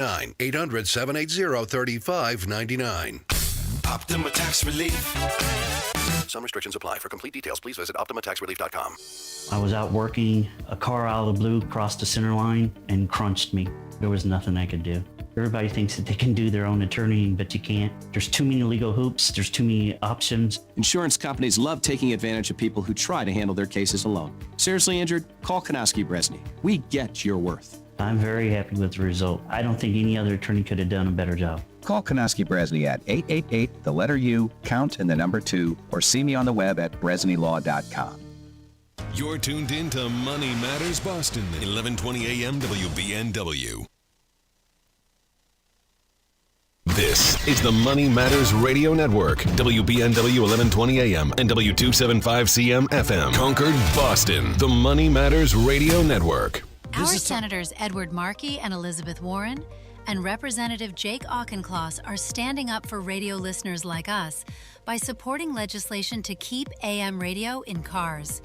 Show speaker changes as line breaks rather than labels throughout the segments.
800-780-3599.
Optima Tax Relief.
Some restrictions apply. For complete details, please visit OptimaTaxRelief.com.
I was out working, a car out of the blue crossed the center line and crunched me. There was nothing I could do. Everybody thinks that they can do their own attorney, but you can't. There's too many legal hoops. There's too many options.
Insurance companies love taking advantage of people who try to handle their cases alone. Seriously injured? Call Konowski-Bresny. We get your worth.
I'm very happy with the result. I don't think any other attorney could have done a better job.
Call Konowski-Bresny at 888, the letter U, count and the number 2, or see me on the web at bresnylaw.com.
You're tuned in to Money Matters Boston, 1120 AM WBNW. This is the Money Matters Radio Network, WBNW 1120 AM and W275CM FM, Concord, Boston. The Money Matters Radio Network.
Our Senators Edward Markey and Elizabeth Warren and Representative Jake Auchincloss are standing up for radio listeners like us by supporting legislation to keep AM radio in cars.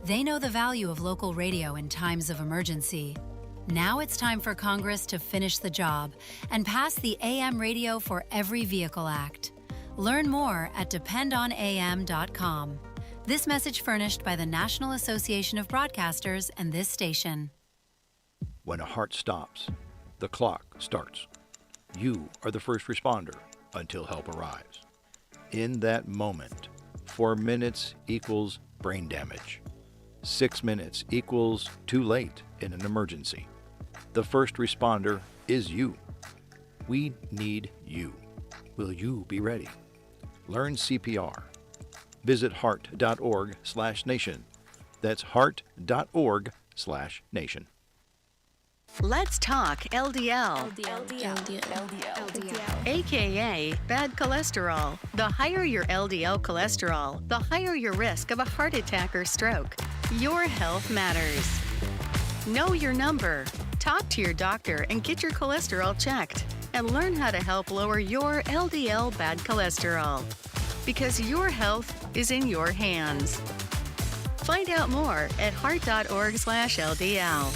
They know the value of local radio in times of emergency. Now it's time for Congress to finish the job and pass the AM Radio for Every Vehicle Act. Learn more at dependonam.com. This message furnished by the National Association of Broadcasters and this station.
When a heart stops, the clock starts. You are the first responder until help arrives. In that moment, 4 minutes equals brain damage. 6 minutes equals too late in an emergency. The first responder is you. We need you. Will you be ready? Learn CPR. Visit heart.org/nation. That's heart.org/nation.
Let's talk LDL. AKA bad cholesterol. The higher your LDL cholesterol, the higher your risk of a heart attack or stroke. Your health matters. Know your number. Talk to your doctor and get your cholesterol checked. And learn how to help lower your LDL bad cholesterol. Because your health is in your hands. Find out more at heart.org/LDL.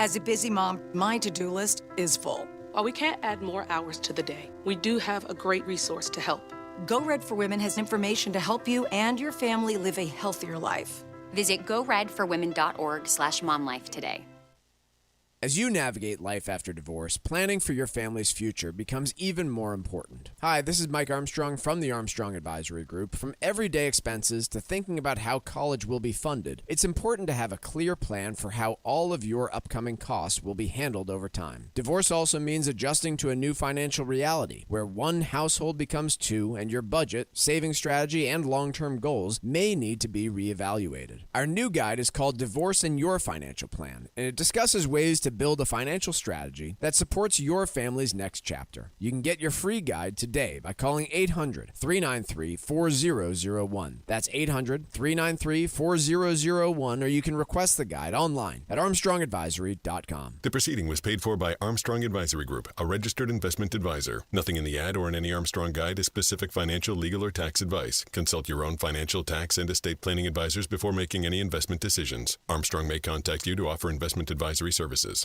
As a busy mom, my to-do list is full.
While we can't add more hours to the day, we do have a great resource to help.
Go Red for Women has information to help you and your family live a healthier life.
Visit goredforwomen.org/momlife today.
As you navigate life after divorce, planning for your family's future becomes even more important. Hi, this is Mike Armstrong from the Armstrong Advisory Group. From everyday expenses to thinking about how college will be funded, it's important to have a clear plan for how all of your upcoming costs will be handled over time. Divorce also means adjusting to a new financial reality, where one household becomes two and your budget, saving strategy, and long-term goals may need to be reevaluated. Our new guide is called Divorce and Your Financial Plan, and it discusses ways to build a financial strategy that supports your family's next chapter. You can get your free guide today by calling 800-393-4001. That's 800-393-4001, or you can request the guide online at armstrongadvisory.com.
The proceeding was paid for by Armstrong Advisory Group, a registered investment advisor. Nothing in the ad or in any Armstrong guide is specific financial, legal, or tax advice. Consult your own financial, tax, and estate planning advisors before making any investment decisions. Armstrong may contact you to offer investment advisory services.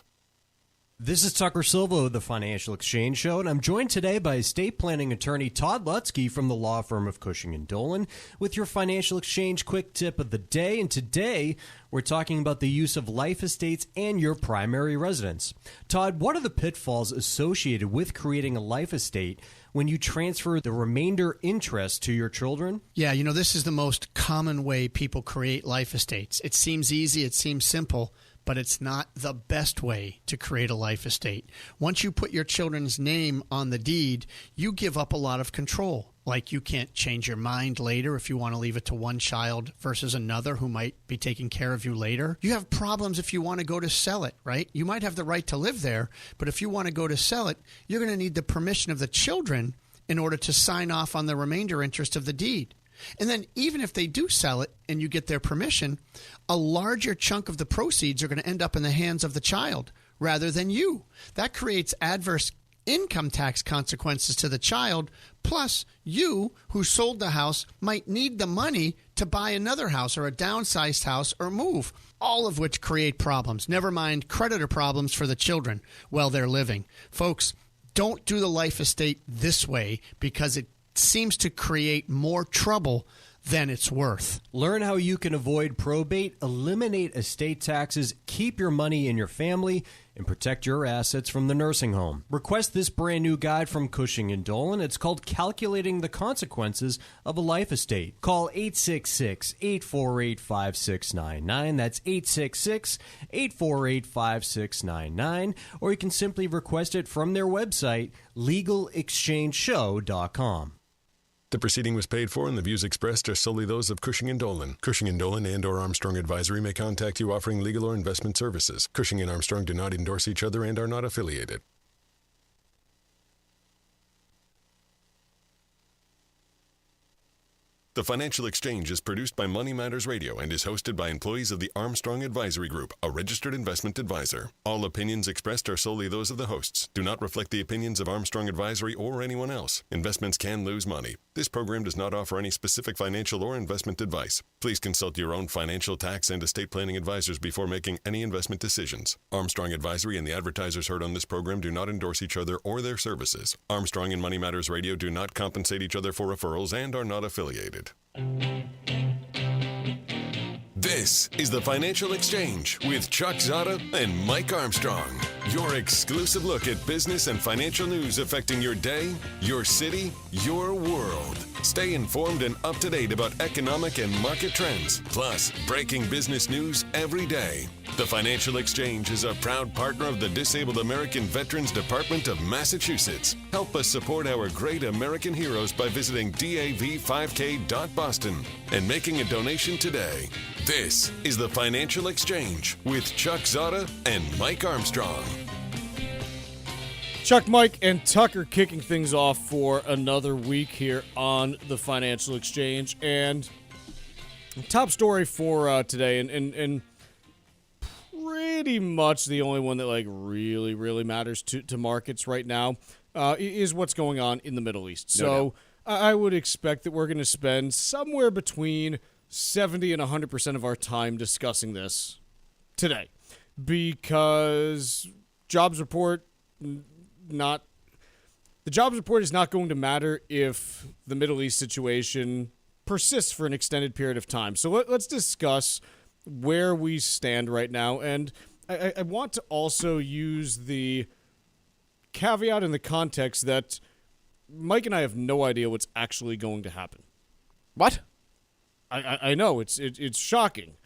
This is Tucker Silva of the Financial Exchange Show, and I'm joined today by estate planning attorney Todd Lutzke from the law firm of Cushing & Dolan with your Financial Exchange quick tip of the day. And today, we're talking about the use of life estates and your primary residence. Todd, what are the pitfalls associated with creating a life estate when you transfer the remainder interest to your children?
Yeah, this is the most common way people create life estates. It seems easy, it seems simple, but it's not the best way to create a life estate. Once you put your children's name on the deed, you give up a lot of control. Like you can't change your mind later if you want to leave it to one child versus another who might be taking care of you later. You have problems if you want to go to sell it, right? You might have the right to live there, but if you want to go to sell it, you're going to need the permission of the children in order to sign off on the remainder interest of the deed. And then even if they do sell it and you get their permission, a larger chunk of the proceeds are going to end up in the hands of the child rather than you. That creates adverse income tax consequences to the child. Plus, you who sold the house might need the money to buy another house or a downsized house or move, all of which create problems. Never mind creditor problems for the children while they're living. Folks, don't do the life estate this way because it seems to create more trouble than it's worth.
Learn how you can avoid probate, eliminate estate taxes, keep your money in your family, and protect your assets from the nursing home. Request this brand new guide from Cushing & Dolan. It's called Calculating the Consequences of a Life Estate. Call 866-848-5699. That's 866-848-5699. Or you can simply request it from their website, legalexchangeshow.com.
The proceeding was paid for, and the views expressed are solely those of Cushing & Dolan. Cushing & Dolan and/or Armstrong Advisory may contact you offering legal or investment services. Cushing and Armstrong do not endorse each other and are not affiliated. The Financial Exchange is produced by Money Matters Radio and is hosted by employees of the Armstrong Advisory Group, a registered investment advisor. All opinions expressed are solely those of the hosts, do not reflect the opinions of Armstrong Advisory or anyone else. Investments can lose money. This program does not offer any specific financial or investment advice. Please consult your own financial, tax, and estate planning advisors before making any investment decisions. Armstrong Advisory and the advertisers heard on this program do not endorse each other or their services. Armstrong and Money Matters Radio do not compensate each other for referrals and are not affiliated. This is the Financial Exchange with Chuck Zodda and Mike Armstrong. Your exclusive look at business and financial news affecting your day, your city, your world. Stay informed and up to date about economic and market trends, plus breaking business news every day. The Financial Exchange is a proud partner of the Disabled American Veterans Department of Massachusetts. Help us support our great American heroes by visiting dav5k.boston and making a donation today. This is the Financial Exchange with Chuck Zodda and Mike Armstrong.
Chuck, Mike, and Tucker kicking things off for another week here on the Financial Exchange. And top story for today, and pretty much the only one that really matters to markets right now is what's going on in the Middle East. So I would expect that we're going to spend somewhere between 70 and 100% of our time discussing this today, because jobs report the jobs report is not going to matter if the Middle East situation persists for an extended period of time. So let's discuss where we stand right now. And I want to also use the caveat in the context that Mike and I have no idea what's actually going to happen.
What?
I know, it's shocking.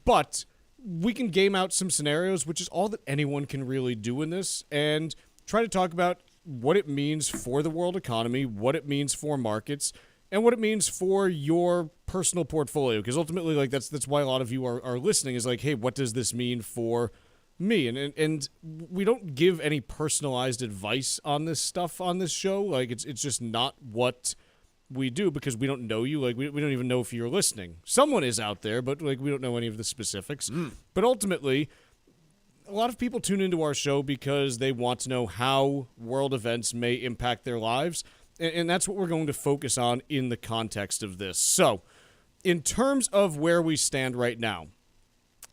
But we can game out some scenarios, which is all that anyone can really do in this, and try to talk about what it means for the world economy, what it means for markets, and what it means for your personal portfolio. Because ultimately, that's why a lot of you are listening, is hey, what does this mean for me? And we don't give any personalized advice on this stuff on this show. It's just not what we do, because we don't know you. We don't even know if you're listening. Someone is out there, but we don't know any of the specifics. But ultimately, a lot of people tune into our show because they want to know how world events may impact their lives. And that's what we're going to focus on in the context of this. So, in terms of where we stand right now,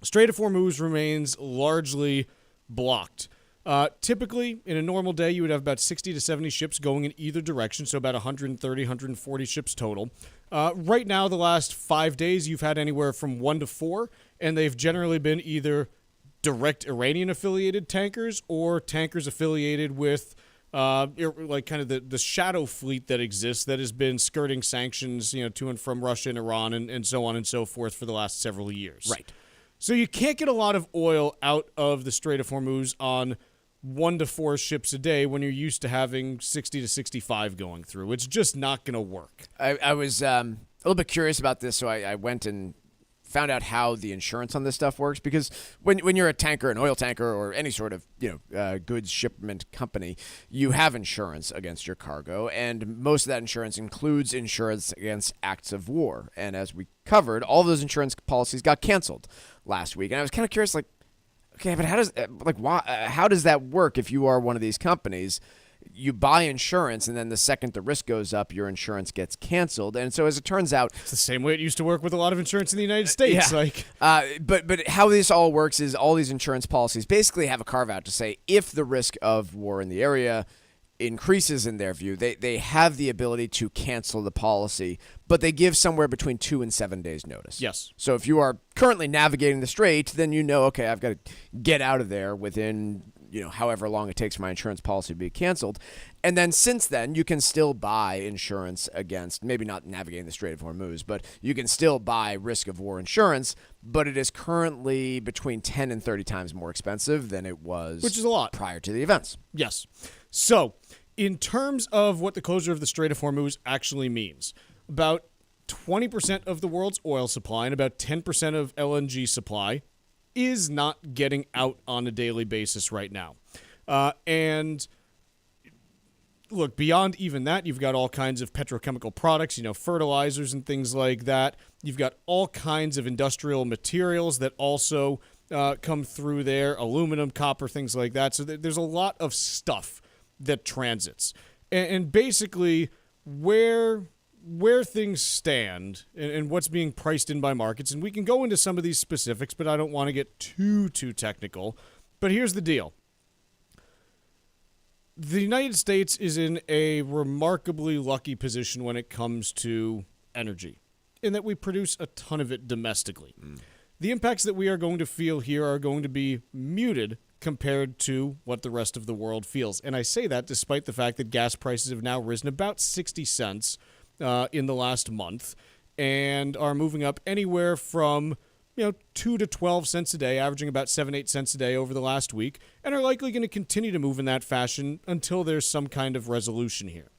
Strait of Hormuz remains largely blocked. Typically, in a normal day, you would have about 60 to 70 ships going in either direction, so about 130, 140 ships total. Right now, the last 5 days, you've had anywhere from 1 to 4, and they've generally been either direct Iranian-affiliated tankers or tankers affiliated with kind of the shadow fleet that exists that has been skirting sanctions, to and from Russia and Iran and so on and so forth for the last several years.
Right.
So you can't get a lot of oil out of the Strait of Hormuz on 1 to 4 ships a day when you're used to having 60 to 65 going through. It's just not going to work.
I was a little bit curious about this, so I went and found out how the insurance on this stuff works, because when you're a tanker, an oil tanker, or any sort of goods shipment company, you have insurance against your cargo, and most of that insurance includes insurance against acts of war. And as we covered, all those insurance policies got canceled last week, and I was kind of curious, okay, but how does that work if you are one of these companies? you buy insurance, and then the second the risk goes up, your insurance gets canceled. And so, as it turns out,
it's the same way it used to work with a lot of insurance in the United States.
But how this all works is all these insurance policies basically have a carve out to say if the risk of war in the area increases in their view, they have the ability to cancel the policy, but they give somewhere between 2 and 7 days notice.
Yes.
So if you are currently navigating the strait, then okay, I've got to get out of there within however long it takes for my insurance policy to be canceled. And then since then, you can still buy insurance against, maybe not navigating the Strait of Hormuz, but you can still buy risk of war insurance, but it is currently between 10 and 30 times more expensive than it was,
which is a lot,
prior to the events.
Yes. So in terms of what the closure of the Strait of Hormuz actually means, about 20% of the world's oil supply and about 10% of LNG supply is not getting out on a daily basis right now. And look, beyond even that, you've got all kinds of petrochemical products, fertilizers and things like that. You've got all kinds of industrial materials that also come through there, aluminum, copper, things like that. So there's a lot of stuff that transits. And basically, where things stand and what's being priced in by markets, and we can go into some of these specifics, but I don't want to get too technical. But here's the deal. The United States is in a remarkably lucky position when it comes to energy, in that we produce a ton of it domestically. The impacts that we are going to feel here are going to be muted compared to what the rest of the world feels. And I say that despite the fact that gas prices have now risen about 60 cents in the last month and are moving up anywhere from 2 to 12 cents a day, averaging about 7-8 cents a day over the last week, and are likely going to continue to move in that fashion until there's some kind of resolution here.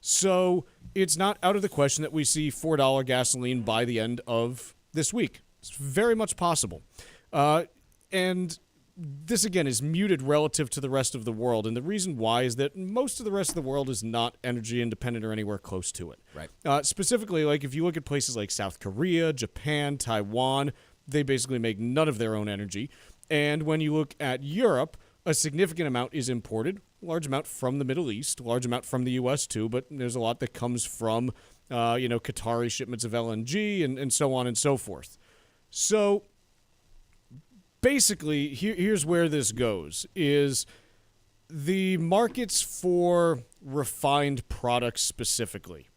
So it's not out of the question that we see $4 gasoline by the end of this week. It's very much possible. And this, again, is muted relative to the rest of the world. And the reason why is that most of the rest of the world is not energy independent or anywhere close to it.
Right.
Specifically, like if you look at places like South Korea, Japan, Taiwan, they basically make none of their own energy. And when you look at Europe, a significant amount is imported, a large amount from the Middle East, a large amount from the U.S. too, but there's a lot that comes from, Qatari shipments of LNG and so on and so forth. So basically, here's where this goes, is the markets for refined products specifically.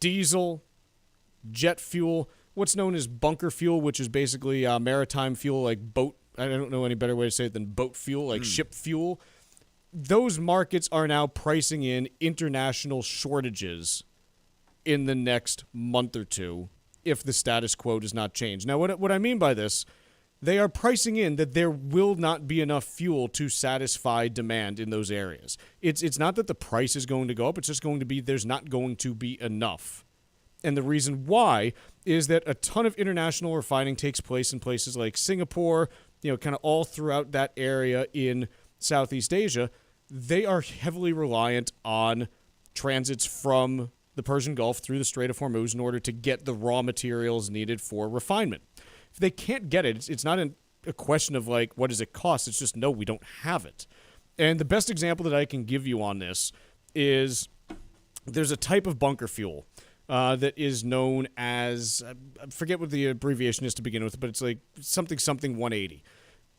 Diesel, jet fuel, what's known as bunker fuel, which is basically maritime fuel like boat. I don't know any better way to say it than boat fuel, like ship fuel. Those markets are now pricing in international shortages in the next month or two if the status quo does not change. Now, what I mean by this, they are pricing in that there will not be enough fuel to satisfy demand in those areas. It's not that the price is going to go up. It's just going to be there's not going to be enough. And the reason why is that a ton of international refining takes place in places like Singapore, kind of all throughout that area in Southeast Asia. They are heavily reliant on transits from the Persian Gulf through the Strait of Hormuz in order to get the raw materials needed for refinement. If they can't get it, it's not a question of like, what does it cost? It's just, no, we don't have it. And the best example that I can give you on this is there's a type of bunker fuel that is known as, I forget what the abbreviation is to begin with, but it's like something 180.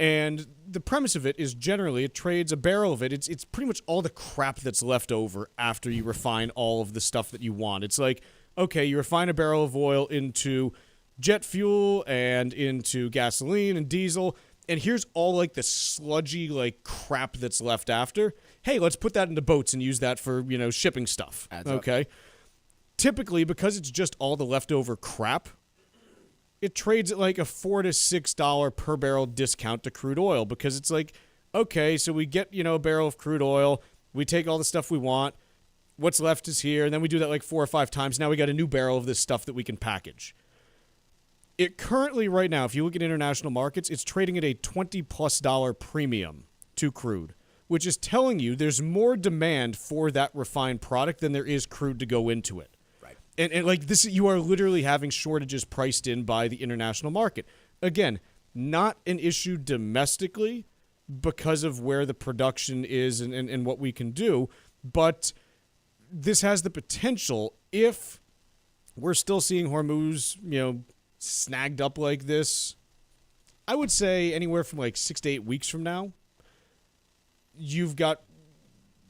And the premise of it is generally it trades a barrel of it. It's pretty much all the crap that's left over after you refine all of the stuff that you want. It's like, okay, you refine a barrel of oil into jet fuel and into gasoline and diesel, and here's all like the sludgy like crap that's left after. Hey, let's put that into boats and use that for, shipping stuff. Okay. Typically, because it's just all the leftover crap, it trades at like a $4 to $6 per barrel discount to crude oil, because it's like, okay, so we get, a barrel of crude oil, we take all the stuff we want, what's left is here, and then we do that like 4 or 5 times. Now we got a new barrel of this stuff that we can package. It currently, right now, if you look at international markets, it's trading at a $20+ premium to crude, which is telling you there's more demand for that refined product than there is crude to go into it. And like this, you are literally having shortages priced in by the international market. Again, not an issue domestically, because of where the production is and what we can do. But this has the potential, if we're still seeing Hormuz, snagged up like this, I would say anywhere from like 6 to 8 weeks from now, you've got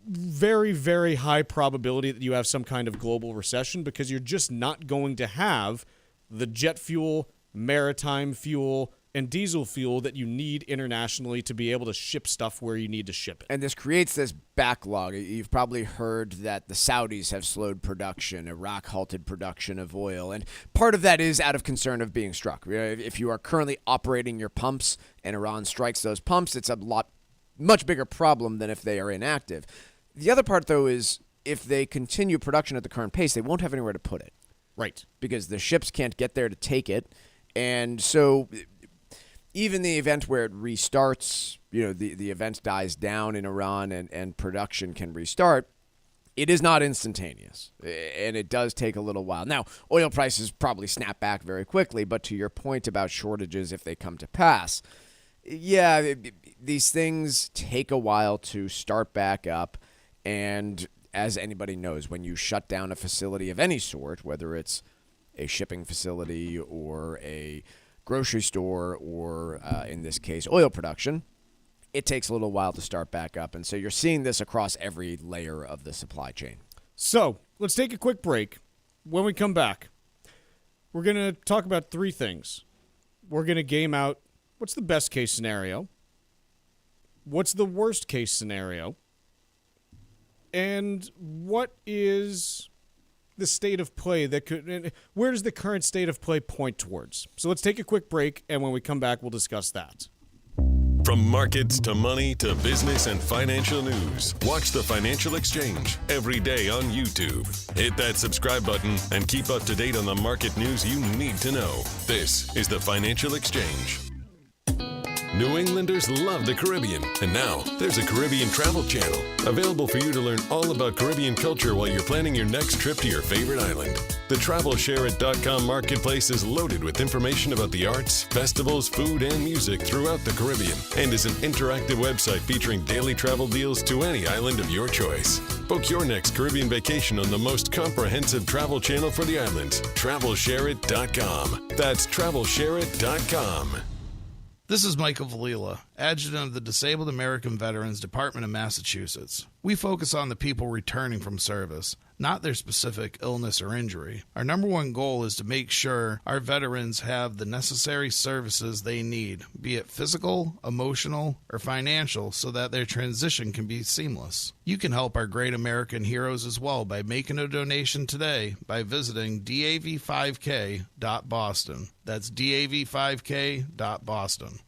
very, very high probability that you have some kind of global recession, because you're just not going to have the jet fuel, maritime fuel, and diesel fuel that you need internationally to be able to ship stuff where you need to ship it.
And this creates this backlog. You've probably heard that the Saudis have slowed production, Iraq halted production of oil, and part of that is out of concern of being struck. If you are currently operating your pumps and Iran strikes those pumps, it's a much bigger problem than if they are inactive. The other part, though, is if they continue production at the current pace, they won't have anywhere to put it.
Right.
Because the ships can't get there to take it. And so even the event where it restarts, the event dies down in Iran and production can restart, it is not instantaneous. And it does take a little while. Now, oil prices probably snap back very quickly, but to your point about shortages if they come to pass, these things take a while to start back up. And as anybody knows, when you shut down a facility of any sort, whether it's a shipping facility or a grocery store or, in this case, oil production, it takes a little while to start back up. And so you're seeing this across every layer of the supply chain.
So let's take a quick break. When we come back, we're going to talk about three things. We're going to game out what's the best case scenario, what's the worst case scenario, and what is the state of play where does the current state of play point towards? So let's take a quick break, and when we come back, we'll discuss that.
From markets to money to business and financial news, watch The Financial Exchange every day on YouTube. Hit that subscribe button and keep up to date on the market news you need to know. This is The Financial Exchange. New Englanders love the Caribbean, and now there's a Caribbean travel channel available for you to learn all about Caribbean culture while you're planning your next trip to your favorite island. The TravelShareIt.com marketplace is loaded with information about the arts, festivals, food, and music throughout the Caribbean, and is an interactive website featuring daily travel deals to any island of your choice. Book your next Caribbean vacation on the most comprehensive travel channel for the islands, TravelShareIt.com. That's TravelShareIt.com.
This is Michael Valila, Adjutant of the Disabled American Veterans Department of Massachusetts. We focus on the people returning from service, not their specific illness or injury. Our number one goal is to make sure our veterans have the necessary services they need, be it physical, emotional, or financial, so that their transition can be seamless. You can help our great American heroes as well by making a donation today by visiting dav5k.boston. That's dav5k.boston.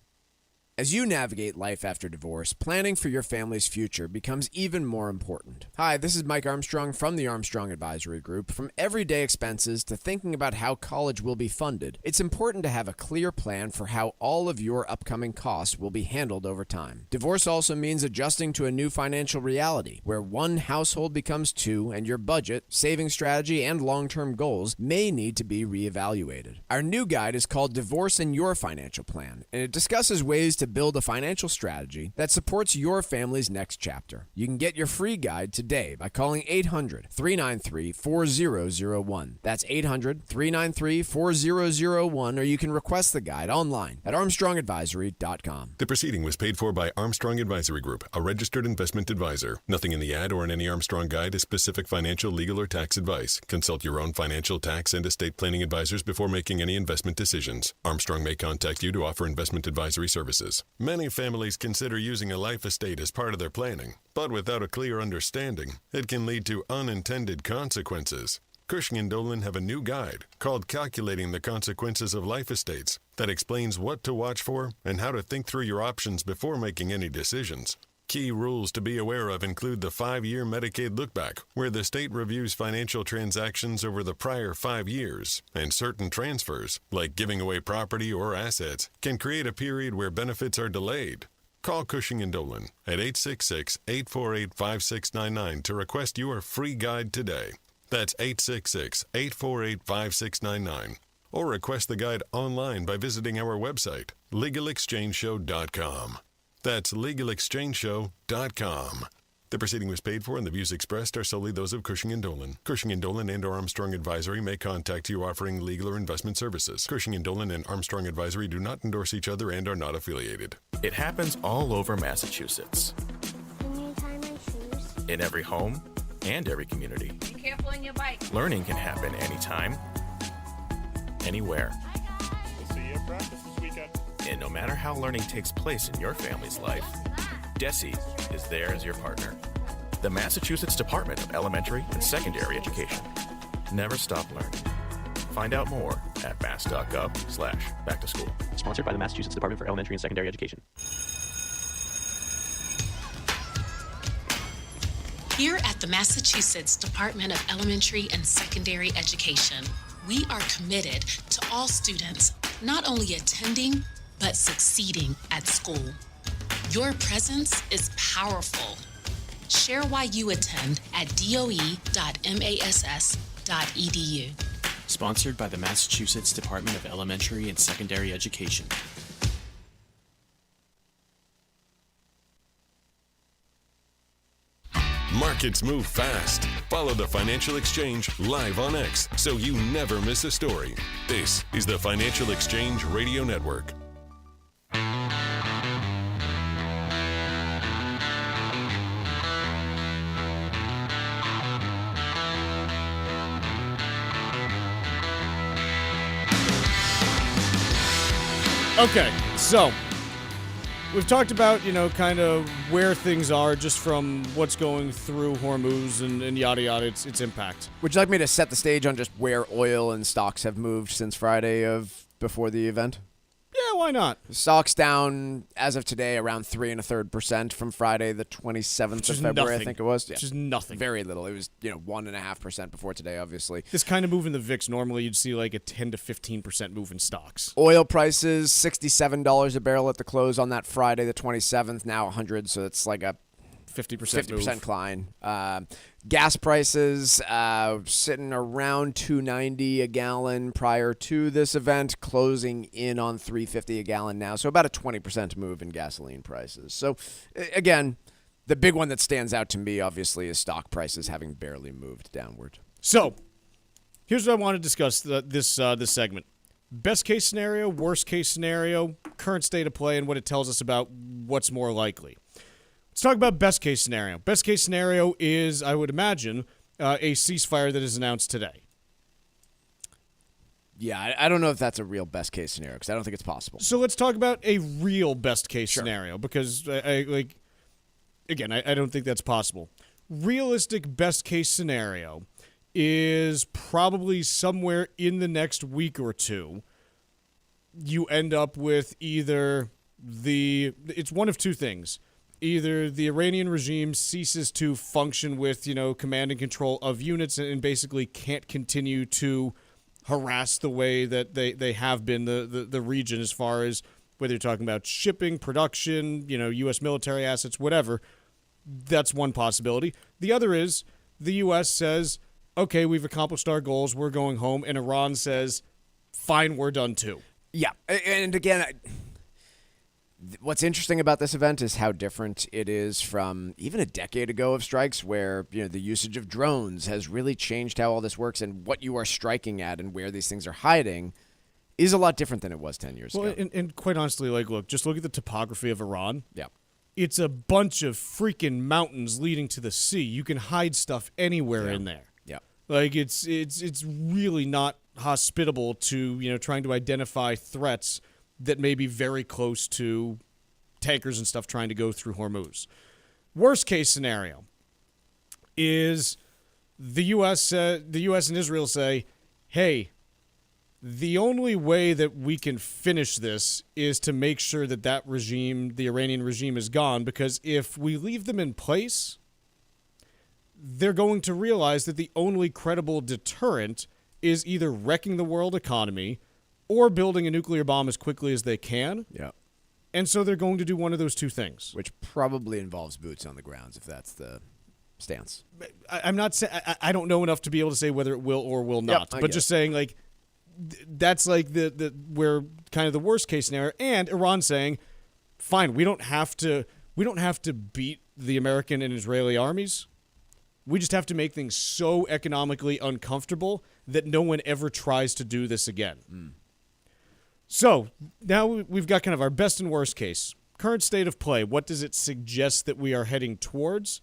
As you navigate life after divorce, planning for your family's future becomes even more important. Hi, this is Mike Armstrong from the Armstrong Advisory Group. From everyday expenses to thinking about how college will be funded, it's important to have a clear plan for how all of your upcoming costs will be handled over time. Divorce also means adjusting to a new financial reality, where one household becomes two and your budget, saving strategy, and long-term goals may need to be reevaluated. Our new guide is called Divorce and Your Financial Plan, and it discusses ways to build a financial strategy that supports your family's next chapter. You can get your free guide today by calling 800-393-4001. That's 800-393-4001, or you can request the guide online at armstrongadvisory.com.
The proceeding was paid for by Armstrong Advisory Group, a registered investment advisor. Nothing in the ad or in any Armstrong guide is specific financial, legal, or tax advice. Consult your own financial, tax, and estate planning advisors before making any investment decisions. Armstrong may contact you to offer investment advisory services. Many families consider using a life estate as part of their planning, but without a clear understanding, it can lead to unintended consequences. Cushing & Dolan have a new guide called Calculating the Consequences of Life Estates that explains what to watch for and how to think through your options before making any decisions. Key rules to be aware of include the 5-year Medicaid lookback, where the state reviews financial transactions over the prior 5 years, and certain transfers, like giving away property or assets, can create a period where benefits are delayed. Call Cushing & Dolan at 866-848-5699 to request your free guide today. That's 866-848-5699. Or request the guide online by visiting our website, legalexchangeshow.com. That's LegalExchangeShow.com. The proceeding was paid for and the views expressed are solely those of Cushing & Dolan. Cushing & Dolan and or Armstrong Advisory may contact you offering legal or investment services. Cushing & Dolan and Armstrong Advisory do not endorse each other and are not affiliated.
It happens all over Massachusetts.
Can you tie my shoes?
In every home and every community.
Be careful on your bike.
Learning can happen anytime, anywhere.
We'll see you at practice this weekend.
And no matter how learning takes place in your family's life, DESE is there as your partner. The Massachusetts Department of Elementary and Secondary Education. Never stop learning. Find out more at mass.gov/back-to-school.
Sponsored by the Massachusetts Department for Elementary and Secondary Education.
Here at the Massachusetts Department of Elementary and Secondary Education, we are committed to all students not only attending, but succeeding at school. Your presence is powerful. Share why you attend at doe.mass.edu.
Sponsored by the Massachusetts Department of Elementary and Secondary Education.
Markets move fast. Follow the Financial Exchange live on X so you never miss a story. This is the Financial Exchange Radio Network.
Okay, so we've talked about, kind of where things are just from what's going through Hormuz and yada yada, its impact.
Would you like me to set the stage on just where oil and stocks have moved since Friday of before the event?
Yeah, why not?
Stocks down as of today around 3 1/3% from Friday the 27th of February,
nothing.
I think it was.
Which is nothing.
Very little. It was 1.5% before today, obviously.
This kind of move in the VIX, normally you'd see like a 10 to 15% move in stocks.
Oil prices $67 a barrel at the close on that Friday the 27th. Now 100, so it's like a
50%
climb. Gas prices sitting around $2.90 a gallon prior to this event, closing in on $3.50 a gallon now. So about a 20% move in gasoline prices. So again, the big one that stands out to me, obviously, is stock prices having barely moved downward.
So here's what I want to discuss this segment. Best case scenario, worst case scenario, current state of play, and what it tells us about what's more likely. Let's talk about best case scenario. Best case scenario is, I would imagine, a ceasefire that is announced today.
Yeah, I don't know if that's a real best case scenario because I don't think it's possible.
So let's talk about a real best case scenario because, I don't think that's possible. Realistic best case scenario is probably somewhere in the next week or two. You end up with either it's one of two things. Either the Iranian regime ceases to function with, command and control of units and basically can't continue to harass the way that they have been the region as far as whether you're talking about shipping, production, U.S. military assets, whatever. That's one possibility. The other is the U.S. says, okay, we've accomplished our goals, we're going home, and Iran says, fine, we're done too.
Yeah, and again, what's interesting about this event is how different it is from even a decade ago of strikes where, the usage of drones has really changed how all this works, and what you are striking at and where these things are hiding is a lot different than it was 10 years ago.
And quite honestly, just look at the topography of Iran.
Yeah.
It's a bunch of freaking mountains leading to the sea. You can hide stuff anywhere in there.
Yeah.
It's really not hospitable to, trying to identify threats that may be very close to tankers and stuff trying to go through Hormuz. Worst case scenario is the U.S. And Israel say, hey, the only way that we can finish this is to make sure that regime, the Iranian regime, is gone, because if we leave them in place, they're going to realize that the only credible deterrent is either wrecking the world economy or building a nuclear bomb as quickly as they can.
Yeah.
And so they're going to do one of those two things.
Which probably involves boots on the ground, if that's the stance.
I'm not saying, I don't know enough to be able to say whether it will or will not. But just saying, that's the where kind of the worst case scenario. And Iran saying, fine, we don't have to beat the American and Israeli armies. We just have to make things so economically uncomfortable that no one ever tries to do this again. So now we've got kind of our best and worst case. Current state of play, what does it suggest that we are heading towards?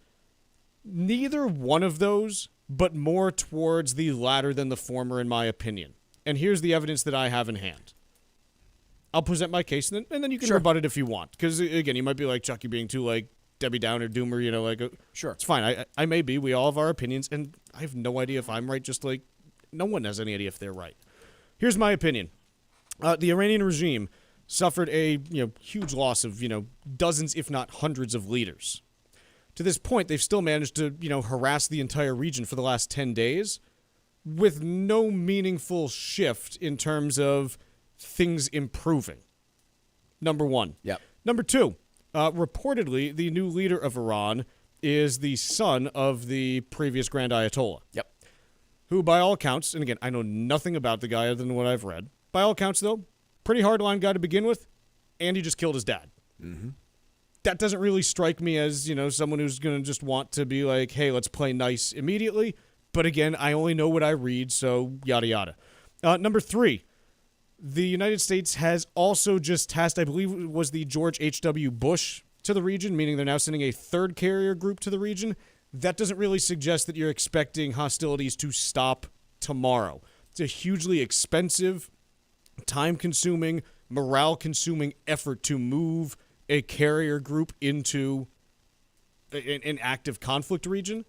Neither one of those, but more towards the latter than the former, in my opinion. And here's the evidence that I have in hand. I'll present my case, and then you can rebut it if you want. Because, again, you might be like, Chuck, you're being too, like, Debbie Downer, Doomer, you know, like...
Sure.
It's fine. I may be. We all have our opinions, and I have no idea if I'm right, just like no one has any idea if they're right. Here's my opinion. The Iranian regime suffered a huge loss of, dozens, if not hundreds of leaders. To this point, they've still managed to, harass the entire region for the last 10 days with no meaningful shift in terms of things improving. Number one.
Yep.
Number two, reportedly, the new leader of Iran is the son of the previous Grand Ayatollah.
Yep.
Who, by all accounts, and again, I know nothing about the guy other than what I've read. By all accounts, though, pretty hardline guy to begin with, and he just killed his dad.
Mm-hmm.
That doesn't really strike me as, someone who's going to just want to be like, hey, let's play nice immediately. But again, I only know what I read, so yada yada. Number three, the United States has also just tasked, I believe it was the George H.W. Bush to the region, meaning they're now sending a third carrier group to the region. That doesn't really suggest that you're expecting hostilities to stop tomorrow. It's a hugely expensive, time-consuming, morale-consuming effort to move a carrier group into an active conflict region.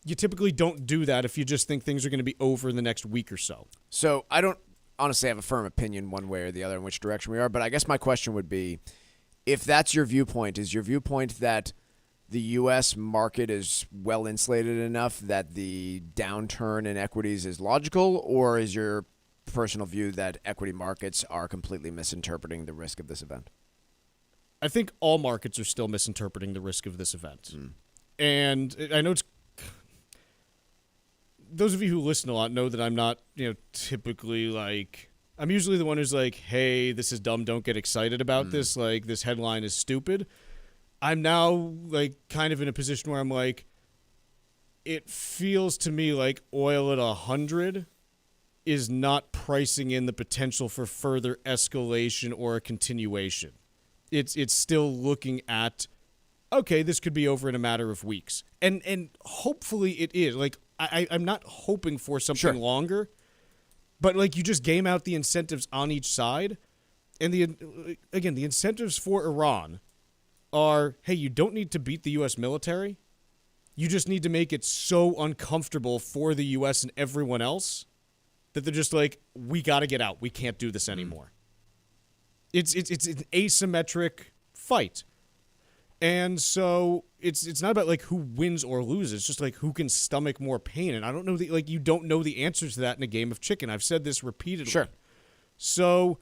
You typically don't do that if you just think things are going to be over in the next week or so.
So I don't honestly have a firm opinion one way or the other in which direction we are, but I guess my question would be, if that's your viewpoint, is your viewpoint that the U.S. market is well insulated enough that the downturn in equities is logical, or is your personal view that equity markets are completely misinterpreting the risk of this event?
I think all markets are still misinterpreting the risk of this event. And I know those of you who listen a lot know that I'm not, typically like, I'm usually the one who's like, hey, this is dumb, don't get excited about this, like, this headline is stupid. I'm now, like, kind of in a position where I'm like, it feels to me like oil at 100 is not pricing in the potential for further escalation or a continuation. It's still looking at, okay, this could be over in a matter of weeks. And hopefully it is. Like, I'm not hoping for something longer, but, like, you just game out the incentives on each side. And, the incentives for Iran are, hey, you don't need to beat the U.S. military. You just need to make it so uncomfortable for the U.S. and everyone else that they're just like, we got to get out. We can't do this anymore. It's an asymmetric fight. And so it's not about, like, who wins or loses. It's just, like, who can stomach more pain. And I don't know, you don't know the answers to that in a game of chicken. I've said this repeatedly.
Sure.
So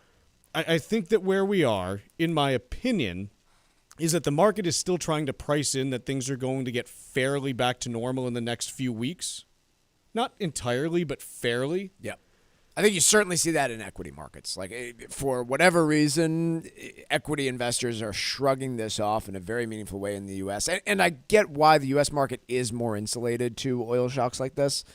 I think that where we are, in my opinion, is that the market is still trying to price in that things are going to get fairly back to normal in the next few weeks. Not entirely, but fairly.
Yeah. I think you certainly see that in equity markets. Like, for whatever reason, equity investors are shrugging this off in a very meaningful way in the U.S. And I get why the U.S. market is more insulated to oil shocks like this.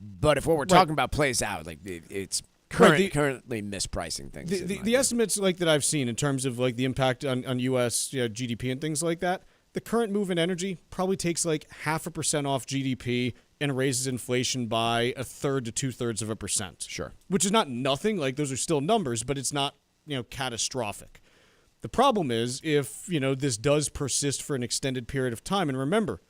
But if what we're talking about plays out, like, it's currently mispricing things.
The estimates, like, that I've seen in terms of, like, the impact on U.S. GDP and things like that, the current move in energy probably takes, like, 0.5% off GDP and raises inflation by 1/3 to 2/3%.
Sure.
Which is not nothing. Like, those are still numbers, but it's not, catastrophic. The problem is if, this does persist for an extended period of time. And remember,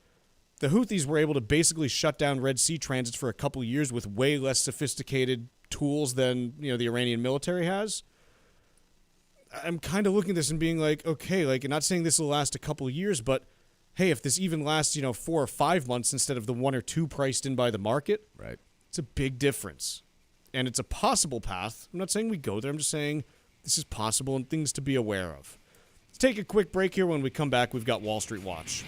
the Houthis were able to basically shut down Red Sea transits for a couple of years with way less sophisticated tools than, the Iranian military has. I'm kind of looking at this and being like, okay, like, I'm not saying this will last a couple of years, but hey, if this even lasts, 4 or 5 months instead of the 1 or 2 priced in by the market,
right?
It's a big difference. And it's a possible path. I'm not saying we go there. I'm just saying this is possible and things to be aware of. Let's take a quick break here. When we come back, we've got Wall Street Watch.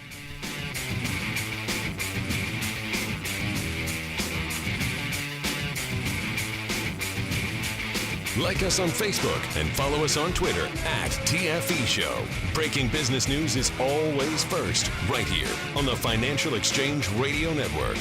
Like us on Facebook and follow us on Twitter @TFE Show. Breaking business news is always first, right here on the Financial Exchange Radio Network.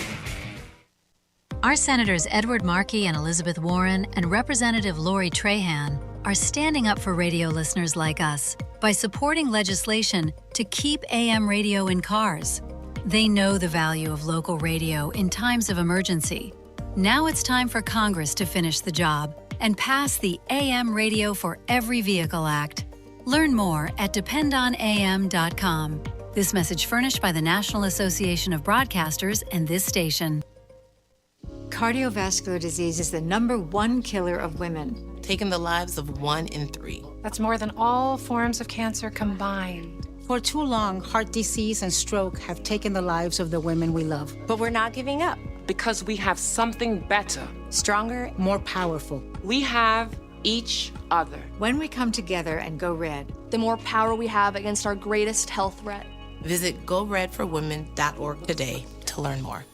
Our Senators Edward Markey and Elizabeth Warren and Representative Lori Trahan are standing up for radio listeners like us by supporting legislation to keep AM radio in cars. They know the value of local radio in times of emergency. Now it's time for Congress to finish the job and pass the AM Radio for Every Vehicle Act. Learn more at dependonam.com. This message furnished by the National Association of Broadcasters and this station.
Cardiovascular disease is the #1 killer of women,
taking the lives of 1 in 3.
That's more than all forms of cancer combined.
For too long, heart disease and stroke have taken the lives of the women we love.
But we're not giving up because we have something better,
stronger, more powerful.
We have each other.
When we come together and go red,
the more power we have against our greatest health threat.
Visit GoRedForWomen.org today to learn more.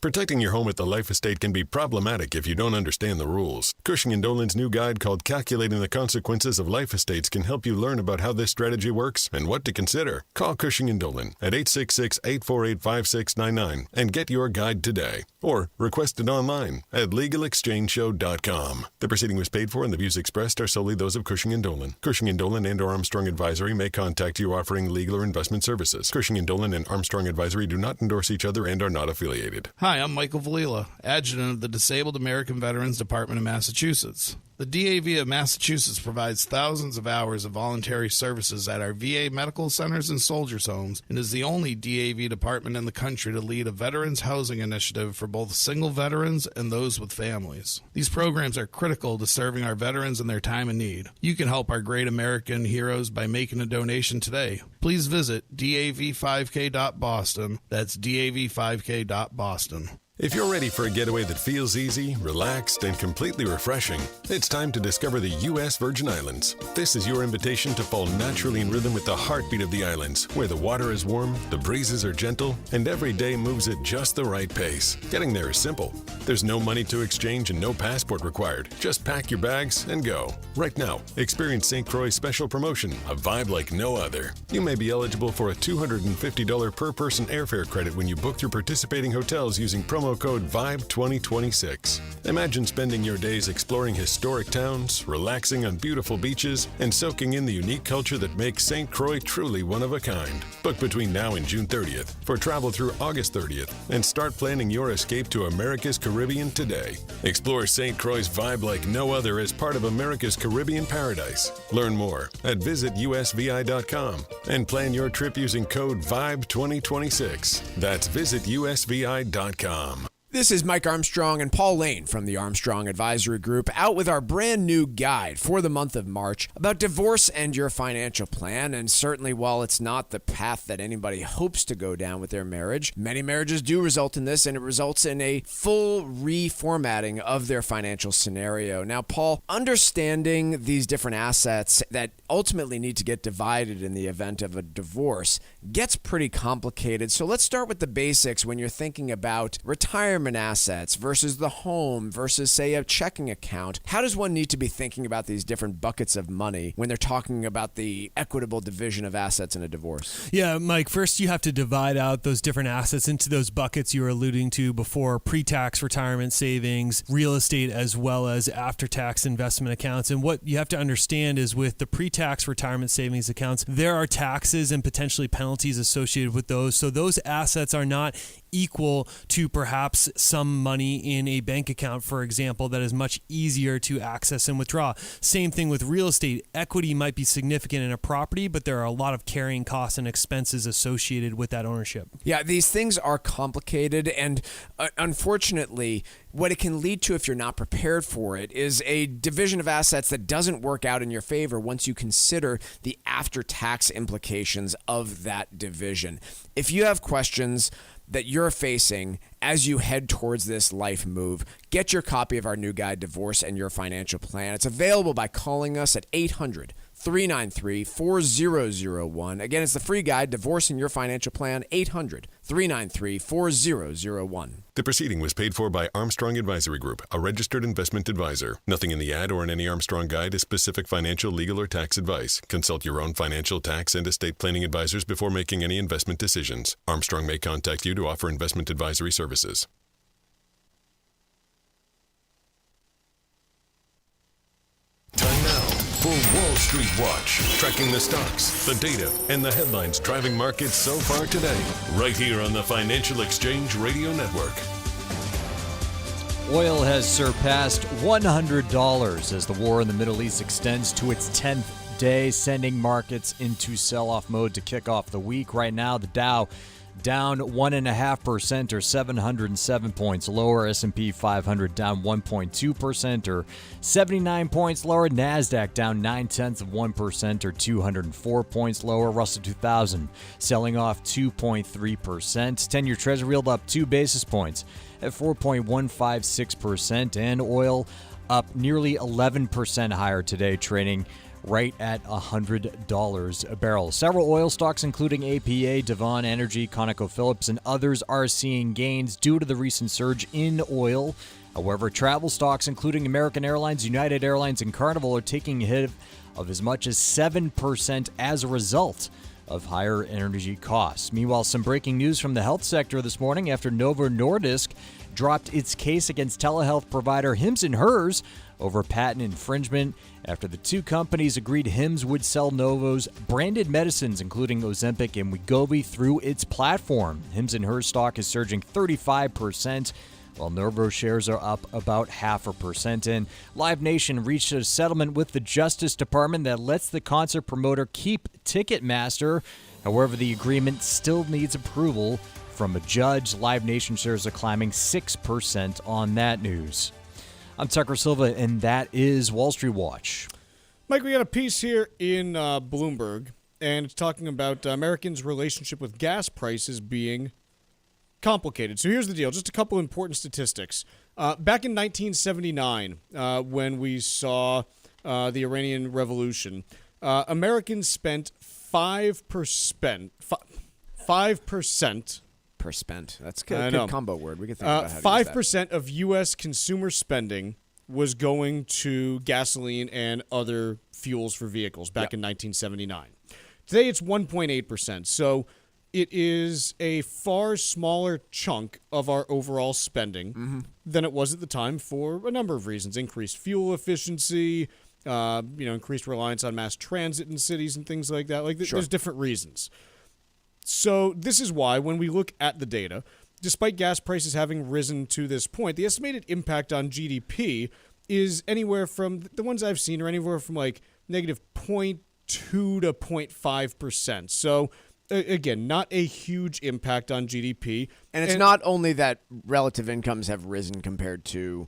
Protecting your home at the life estate can be problematic if you don't understand the rules. Cushing & Dolan's new guide called Calculating the Consequences of Life Estates can help you learn about how this strategy works and what to consider. Call Cushing & Dolan at 866-848-5699 and get your guide today. Or request it online at LegalExchangeShow.com. The proceeding was paid for and the views expressed are solely those of Cushing & Dolan. Cushing & Dolan and or Armstrong Advisory may contact you offering legal or investment services. Cushing & Dolan and Armstrong Advisory do not endorse each other and are not affiliated.
Hi, I'm Michael Valila, Adjutant of the Disabled American Veterans Department of Massachusetts. The DAV of Massachusetts provides thousands of hours of voluntary services at our VA medical centers and soldiers' homes and is the only DAV department in the country to lead a veterans housing initiative for both single veterans and those with families. These programs are critical to serving our veterans in their time of need. You can help our great American heroes by making a donation today. Please visit dav5k.boston. That's dav5k.boston.
If you're ready for a getaway that feels easy, relaxed, and completely refreshing, it's time to discover the U.S. Virgin Islands. This is your invitation to fall naturally in rhythm with the heartbeat of the islands, where the water is warm, the breezes are gentle, and every day moves at just the right pace. Getting there is simple. There's no money to exchange and no passport required. Just pack your bags and go. Right now, experience St. Croix's special promotion, a vibe like no other. You may be eligible for a $250 per person airfare credit when you book through participating hotels using promo code VIBE2026. Imagine spending your days exploring historic towns, relaxing on beautiful beaches, and soaking in the unique culture that makes St. Croix truly one of a kind. Book between now and June 30th for travel through August 30th and start planning your escape to America's Caribbean today. Explore St. Croix's vibe like no other as part of America's Caribbean paradise. Learn more at visitusvi.com and plan your trip using code VIBE2026. That's visitusvi.com.
This is Mike Armstrong and Paul Lane from the Armstrong Advisory Group out with our brand new guide for the month of March about divorce and your financial plan. And certainly while it's not the path that anybody hopes to go down with their marriage, many marriages do result in this, and it results in a full reformatting of their financial scenario. Now, Paul, understanding these different assets that ultimately need to get divided in the event of a divorce gets pretty complicated. So let's start with the basics when you're thinking about retirement assets versus the home versus, say, a checking account. How does one need to be thinking about these different buckets of money when they're talking about the equitable division of assets in a divorce?
Yeah, Mike, first you have to divide out those different assets into those buckets you were alluding to before: pre-tax retirement savings, real estate, as well as after-tax investment accounts. And what you have to understand is with the pre-tax retirement savings accounts, there are taxes and potentially penalties associated with those. So those assets are not equal to perhaps some money in a bank account, for example, that is much easier to access and withdraw. Same thing with real estate. Equity might be significant in a property, but there are a lot of carrying costs and expenses associated with that ownership.
Yeah, these things are complicated, and unfortunately, what it can lead to if you're not prepared for it is a division of assets that doesn't work out in your favor once you consider the after-tax implications of that division. If you have questions that you're facing as you head towards this life move, get your copy of our new guide, Divorce and Your Financial Plan. It's available by calling us at 800 800-393-4001. Again, it's the free guide, Divorcing Your Financial Plan, 800-393-4001.
The proceeding was paid for by Armstrong Advisory Group, a registered investment advisor. Nothing in the ad or in any Armstrong guide is specific financial, legal, or tax advice. Consult your own financial, tax, and estate planning advisors before making any investment decisions. Armstrong may contact you to offer investment advisory services. Time now for Wall Street Watch, tracking the stocks, the data, and the headlines driving markets so far today, right here on the Financial Exchange Radio Network.
Oil has surpassed $100 as the war in the Middle East extends to its 10th day, sending markets into sell-off mode to kick off the week. Right now, the Dow down 1.5% or 707 points lower. S&P 500 down 1.2% or 79 points lower. NASDAQ down 0.9% or 204 points lower. Russell 2000 selling off 2.3%. 10-year Treasury yield up 2 basis points at 4.156%. And oil up nearly 11% higher today, trading right at $100 a barrel. Several oil stocks, including APA, Devon Energy, ConocoPhillips, and others, are seeing gains due to the recent surge in oil. However, travel stocks, including American Airlines, United Airlines, and Carnival, are taking a hit of as much as 7% as a result of higher energy costs. Meanwhile, some breaking news from the health sector this morning after Novo Nordisk dropped its case against telehealth provider Hims & Hers over patent infringement after the two companies agreed Hims would sell Novo's branded medicines, including Ozempic and Wegovy, through its platform. Hims & Hers stock is surging 35%, while Novo shares are up about 0.5%. And Live Nation reached a settlement with the Justice Department that lets the concert promoter keep Ticketmaster. However, the agreement still needs approval from a judge. Live Nation shares are climbing 6% on that news. I'm Tucker Silva, and that is Wall Street Watch.
Mike, we got a piece here in Bloomberg, and it's talking about Americans' relationship with gas prices being complicated. So here's the deal. Just a couple important statistics. Back in 1979, when we saw the Iranian Revolution, Americans spent 5%.
That's a good combo word. We can think about how to use
5% of U.S. consumer spending was going to gasoline and other fuels for vehicles back in 1979. Today, it's 1.8%. So it is a far smaller chunk of our overall spending than it was at the time for a number of reasons. Increased fuel efficiency, increased reliance on mass transit in cities and things like that. There's different reasons. So this is why when we look at the data, despite gas prices having risen to this point, the estimated impact on GDP is anywhere from, the ones I've seen are anywhere from like negative 0.2 to 0.5%. So again, not a huge impact on GDP.
And it's not only that relative incomes have risen compared to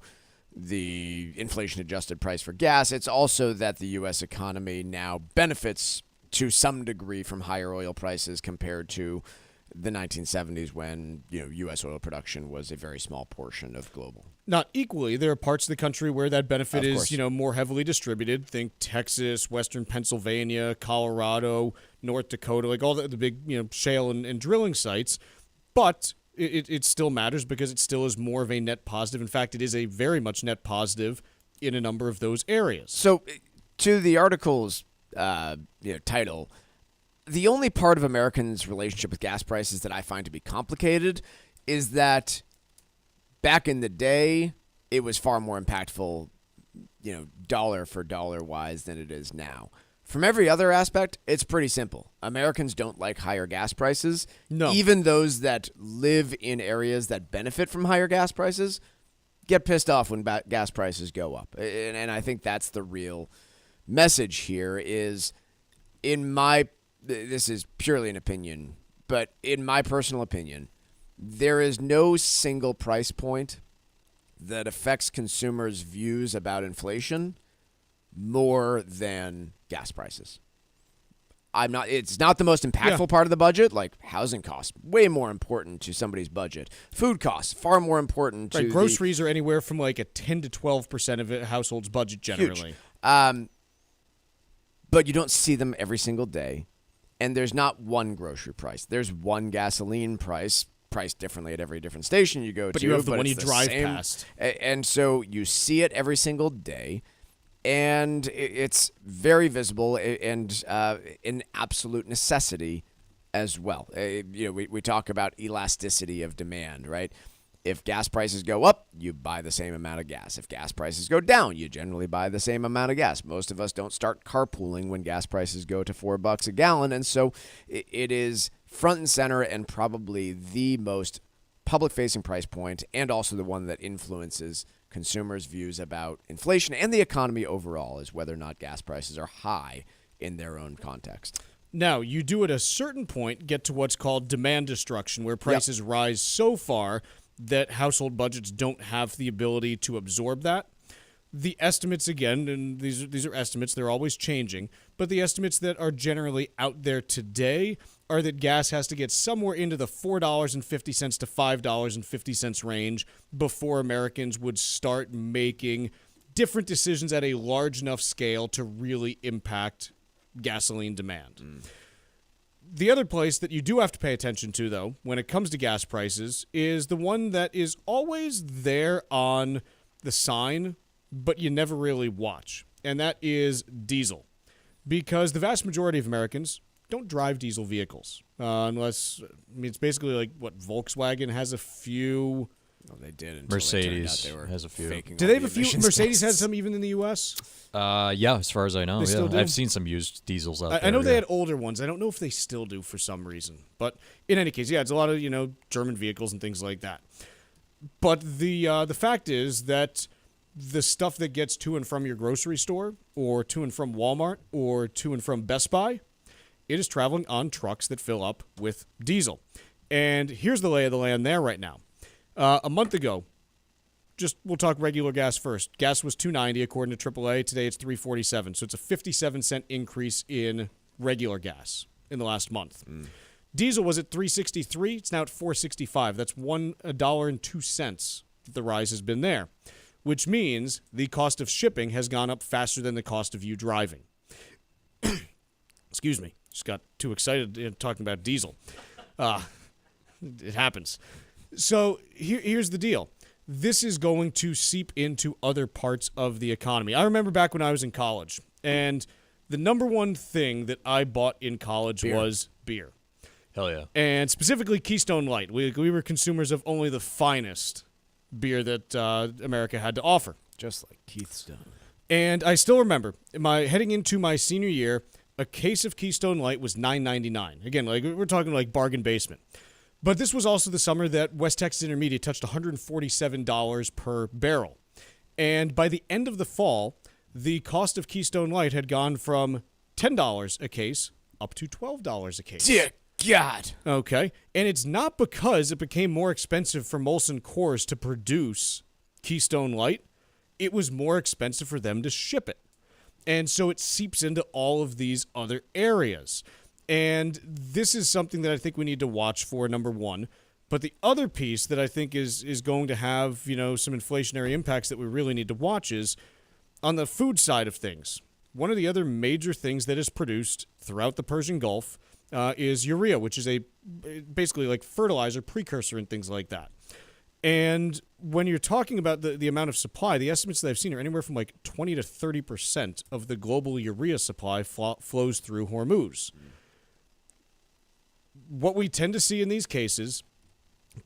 the inflation-adjusted price for gas, it's also that the U.S. economy now benefits to some degree from higher oil prices compared to the 1970s when U.S. oil production was a very small portion of global.
Not equally. There are parts of the country where that benefit is more heavily distributed. Think Texas, Western Pennsylvania, Colorado, North Dakota, like all the big shale and drilling sites. But it still matters because it still is more of a net positive. In fact, it is a very much net positive in a number of those areas.
So to the article's title, the only part of Americans' relationship with gas prices that I find to be complicated is that back in the day, it was far more impactful, dollar for dollar wise than it is now. From every other aspect, it's pretty simple. Americans don't like higher gas prices.
No.
Even those that live in areas that benefit from higher gas prices get pissed off when gas prices go up. And I think that's the real message here is, this is purely an opinion, but in my personal opinion, there is no single price point that affects consumers' views about inflation more than gas prices. It's not the most impactful part of the budget, like housing costs, way more important to somebody's budget. Food costs, far more important to
groceries are anywhere from like a 10 to 12% of a household's budget generally.
Huge. But but you don't see them every single day. And there's not one grocery price. There's one gasoline price, priced differently at every different station you go to.
But you have the one
it's
you drive
same.
past.
And so you see it every single day. And it's very visible and an absolute necessity as well. We talk about elasticity of demand, right? If gas prices go up, you buy the same amount of gas. If gas prices go down, you generally buy the same amount of gas. Most of us don't start carpooling when gas prices go to $4 a gallon. And so it is front and center and probably the most public-facing price point, and also the one that influences consumers' views about inflation and the economy overall, is whether or not gas prices are high in their own context.
Now, you do at a certain point get to what's called demand destruction, where prices rise so far that household budgets don't have the ability to absorb that. The estimates, again, and these are estimates, they're always changing, but the estimates that are generally out there today are that gas has to get somewhere into the $4.50 to $5.50 range before Americans would start making different decisions at a large enough scale to really impact gasoline demand. The other place that you do have to pay attention to, though, when it comes to gas prices, is the one that is always there on the sign, but you never really watch, and that is diesel. Because the vast majority of Americans don't drive diesel vehicles, unless, it's basically like, what, Volkswagen has a few.
Well, they did until
Mercedes
they were
has a few.
Do they have a few? Mercedes has some even in the U.S.?
Yeah, as far as I know.
They still do?
I've seen some used diesels out there.
I know they had older ones. I don't know if they still do for some reason. But in any case, it's a lot of, German vehicles and things like that. But the fact is that the stuff that gets to and from your grocery store, or to and from Walmart, or to and from Best Buy, it is traveling on trucks that fill up with diesel. And here's the lay of the land there right now. A month ago, we'll talk regular gas first. Gas was $2.90 according to AAA. Today it's $3.47. So it's a 57-cent increase in regular gas in the last month. Diesel was at $3.63. It's now at $4.65. That's $1.02 that the rise has been there, which means the cost of shipping has gone up faster than the cost of you driving. Excuse me. Just got too excited talking about diesel. It happens. So here's the deal. This is going to seep into other parts of the economy. I remember back when I was in college, and the number one thing that I bought in college was beer.
Hell yeah.
And specifically Keystone Light. We were consumers of only the finest beer that America had to offer.
Just like Keystone.
And I still remember, heading into my senior year, a case of Keystone Light was $9.99. Again, we're talking like bargain basement. But this was also the summer that West Texas Intermediate touched $147 per barrel. And by the end of the fall, the cost of Keystone Light had gone from $10 a case up to $12 a case.
Dear God.
Okay. And it's not because it became more expensive for Molson Coors to produce Keystone Light. It was more expensive for them to ship it. And so it seeps into all of these other areas. And this is something that I think we need to watch for, number one. But the other piece that I think is going to have, some inflationary impacts that we really need to watch is on the food side of things. One of the other major things that is produced throughout the Persian Gulf is urea, which is basically like fertilizer precursor and things like that. And when you're talking about the amount of supply, the estimates that I've seen are anywhere from like 20 to 30% of the global urea supply flows through Hormuz. What we tend to see in these cases,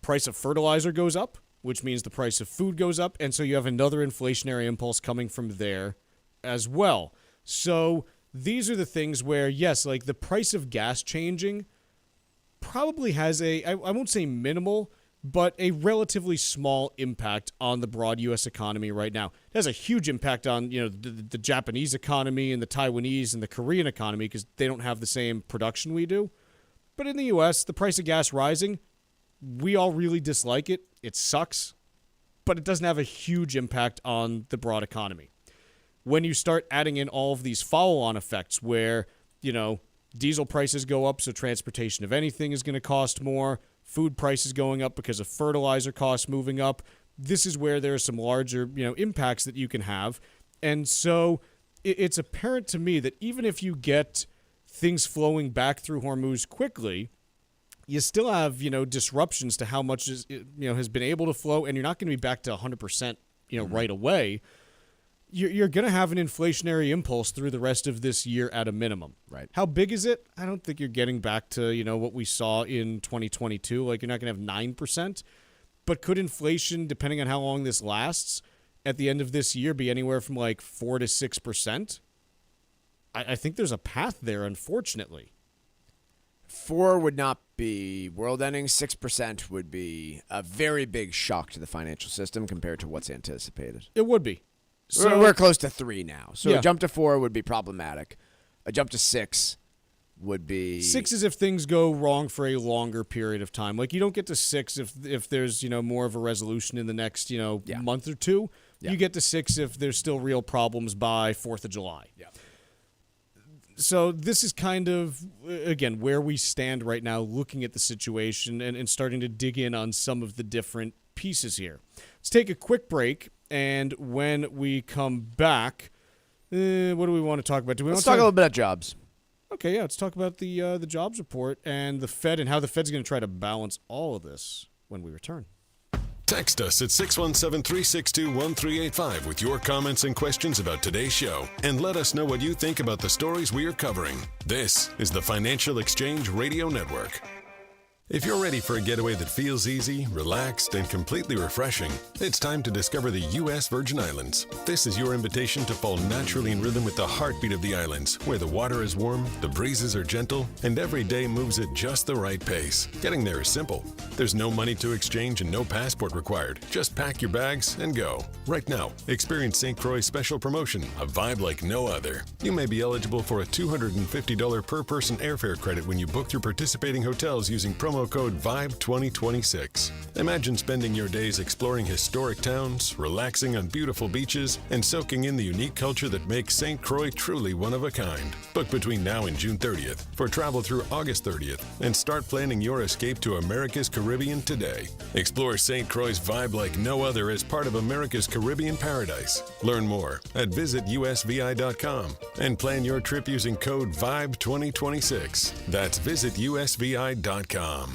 price of fertilizer goes up, which means the price of food goes up, and so you have another inflationary impulse coming from there as well. So these are the things where, yes, like the price of gas changing probably has I won't say minimal, but a relatively small impact on the broad U.S. economy right now. It has a huge impact on, the Japanese economy and the Taiwanese and the Korean economy because they don't have the same production we do. But in the U.S., the price of gas rising, we all really dislike it. It sucks, but it doesn't have a huge impact on the broad economy. When you start adding in all of these follow-on effects where, diesel prices go up, so transportation of anything is going to cost more, food prices going up because of fertilizer costs moving up, this is where there are some larger, impacts that you can have. And so it's apparent to me that even if you get things flowing back through Hormuz quickly, you still have, disruptions to how much has been able to flow, and you're not going to be back to 100%, right away. You're going to have an inflationary impulse through the rest of this year at a minimum.
Right.
How big is it? I don't think you're getting back to, what we saw in 2022. Like, you're not going to have 9%. But could inflation, depending on how long this lasts, at the end of this year be anywhere from like 4 to 6%? I think there's a path there, unfortunately.
4 would not be world-ending. 6% would be a very big shock to the financial system compared to what's anticipated.
It would be.
So we're close to 3 now. So
Yeah.
a jump to 4 would be problematic. A jump to 6 would be...
6 is if things go wrong for a longer period of time. Like, you don't get to 6 if there's, more of a resolution in the next, month or two.
Yeah.
You get to 6 if there's still real problems by 4th of July.
Yeah.
So this is kind of, again, where we stand right now, looking at the situation and starting to dig in on some of the different pieces here. Let's take a quick break, and when we come back, what do we want to talk about?
Let's talk a little bit about jobs.
Okay, yeah, let's talk about the jobs report and the Fed and how the Fed's going to try to balance all of this when we return.
Text us at 617-362-1385 with your comments and questions about today's show, and let us know what you think about the stories we are covering. This is the Financial Exchange Radio Network. If you're ready for a getaway that feels easy, relaxed, and completely refreshing, it's time to discover the U.S. Virgin Islands. This is your invitation to fall naturally in rhythm with the heartbeat of the islands, where the water is warm, the breezes are gentle, and every day moves at just the right pace. Getting there is simple. There's no money to exchange and no passport required. Just pack your bags and go. Right now, experience St. Croix's special promotion, a vibe like no other. You may be eligible for a $250 per person airfare credit when you book through participating hotels using promo code VIBE2026. Imagine spending your days exploring historic towns, relaxing on beautiful beaches, and soaking in the unique culture that makes St. Croix truly one of a kind. Book between now and June 30th for travel through August 30th and start planning your escape to America's Caribbean today. Explore St. Croix's vibe like no other as part of America's Caribbean paradise. Learn more at visitusvi.com and plan your trip using code VIBE2026. That's visitusvi.com.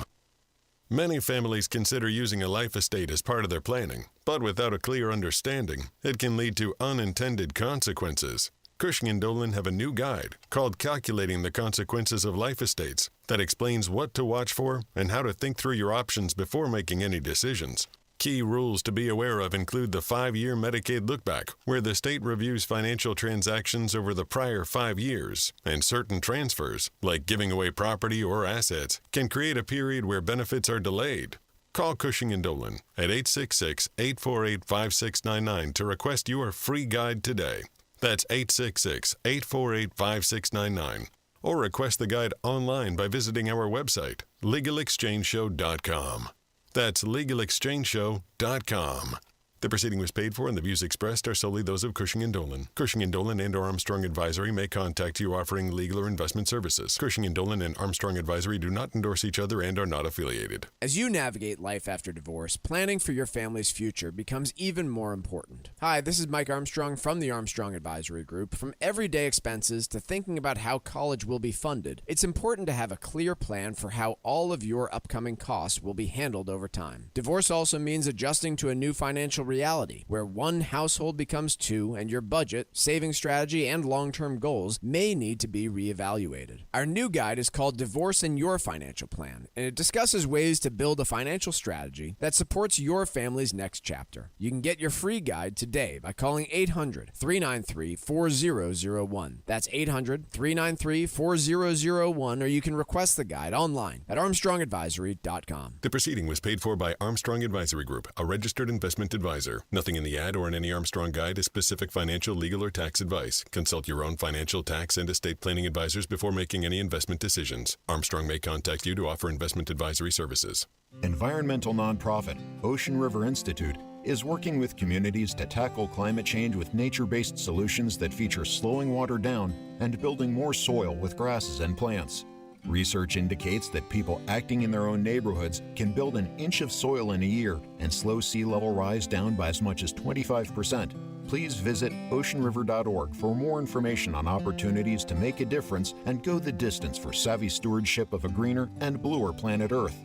Many families consider using a life estate as part of their planning, but without a clear understanding, it can lead to unintended consequences. Cushing & Dolan have a new guide called Calculating the Consequences of Life Estates that explains what to watch for and how to think through your options before making any decisions. Key rules to be aware of include the 5-year Medicaid lookback, where the state reviews financial transactions over the prior 5 years, and certain transfers, like giving away property or assets, can create a period where benefits are delayed. Call Cushing & Dolan at 866-848-5699 to request your free guide today. That's 866-848-5699. Or request the guide online by visiting our website, legalexchangeshow.com. That's legalexchangeshow.com. The proceeding was paid for and the views expressed are solely those of Cushing & Dolan. Cushing & Dolan and or Armstrong Advisory may contact you offering legal or investment services. Cushing & Dolan and Armstrong Advisory do not endorse each other and are not affiliated.
As you navigate life after divorce, planning for your family's future becomes even more important. Hi, this is Mike Armstrong from the Armstrong Advisory Group. From everyday expenses to thinking about how college will be funded, it's important to have a clear plan for how all of your upcoming costs will be handled over time. Divorce also means adjusting to a new financial reality, where one household becomes two and your budget, saving strategy, and long-term goals may need to be reevaluated. Our new guide is called Divorce and Your Financial Plan, and it discusses ways to build a financial strategy that supports your family's next chapter. You can get your free guide today by calling 800-393-4001. That's 800-393-4001, or you can request the guide online at armstrongadvisory.com.
The proceeding was paid for by Armstrong Advisory Group, a registered investment advisor. Nothing in the ad or in any Armstrong guide is specific financial, legal, or tax advice. Consult your own financial, tax, and estate planning advisors before making any investment decisions. Armstrong may contact you to offer investment advisory services.
Environmental nonprofit Ocean River Institute is working with communities to tackle climate change with nature-based solutions that feature slowing water down and building more soil with grasses and plants. Research indicates that people acting in their own neighborhoods can build an inch of soil in a year and slow sea level rise down by as much as 25%. Please visit oceanriver.org for more information on opportunities to make a difference and go the distance for savvy stewardship of a greener and bluer planet Earth.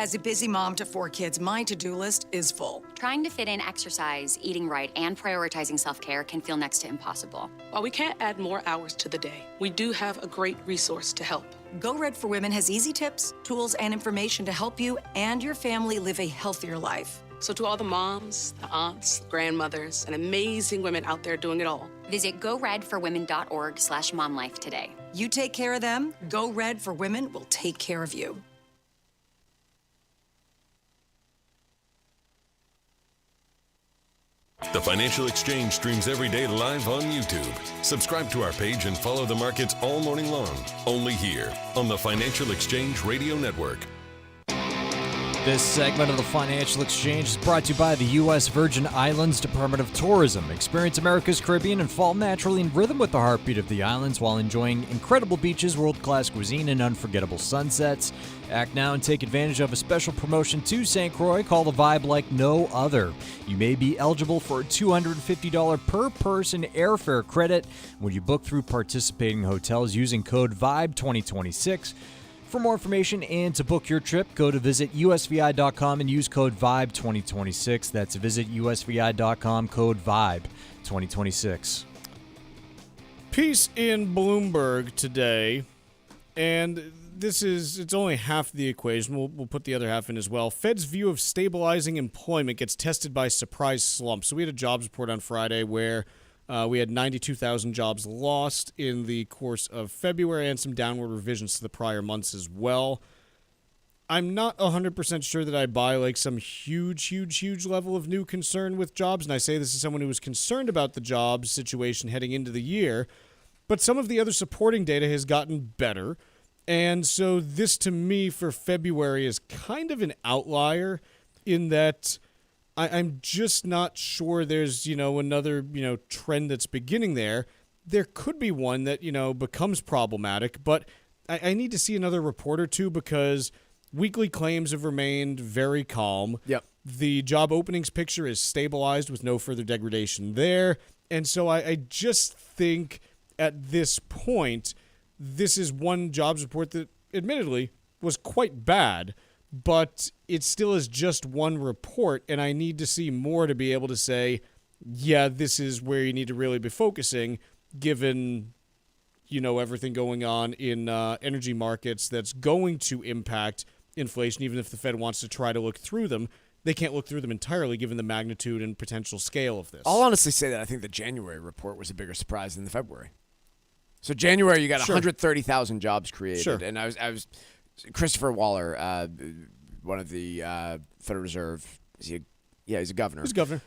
As a busy mom to 4 kids, my to-do list is full.
Trying to fit in exercise, eating right, and prioritizing self-care can feel next to impossible.
While we can't add more hours to the day, we do have a great resource to help.
Go Red for Women has easy tips, tools, and information to help you and your family live a healthier life.
So to all the moms, the aunts, grandmothers, and amazing women out there doing it all,
visit goredforwomen.org/momlife today.
You take care of them, Go Red for Women will take care of you.
The Financial Exchange streams every day live on YouTube. Subscribe to our page and follow the markets all morning long. Only here on the Financial Exchange Radio Network.
This segment of the Financial Exchange is brought to you by the U.S. Virgin Islands Department of Tourism. Experience America's Caribbean and fall naturally in rhythm with the heartbeat of the islands while enjoying incredible beaches, world-class cuisine, and unforgettable sunsets. Act now and take advantage of a special promotion to St. Croix. Call the vibe like no other. You may be eligible for a $250 per person airfare credit when you book through participating hotels using code VIBE2026. For more information and to book your trip, go to visit usvi.com and use code VIBE2026. That's visit usvi.com, code VIBE2026.
Piece in Bloomberg today, and it's only half the equation. We'll put the other half in as well. Fed's view of stabilizing employment gets tested by surprise slump. So we had a jobs report on Friday where we had 92,000 jobs lost in the course of February and some downward revisions to the prior months as well. I'm not 100% sure that I buy like some huge level of new concern with jobs. And I say this as someone who was concerned about the jobs situation heading into the year. But some of the other supporting data has gotten better. And so this to me for February is kind of an outlier in that I'm just not sure there's, another, trend that's beginning there. There could be one that, becomes problematic, but I need to see another report or two because weekly claims have remained very calm.
Yep.
The job openings picture is stabilized with no further degradation there. And so I just think at this point, this is one jobs report that admittedly was quite bad, but it still is just one report, and I need to see more to be able to say, yeah, this is where you need to really be focusing, given, everything going on in energy markets that's going to impact inflation, even if the Fed wants to try to look through them. They can't look through them entirely, given the magnitude and potential scale of this.
I'll honestly say that I think the January report was a bigger surprise than the February. So January, you got 130,000 jobs created, and I was Christopher Waller, one of the Federal Reserve. He's a governor.
He's a governor.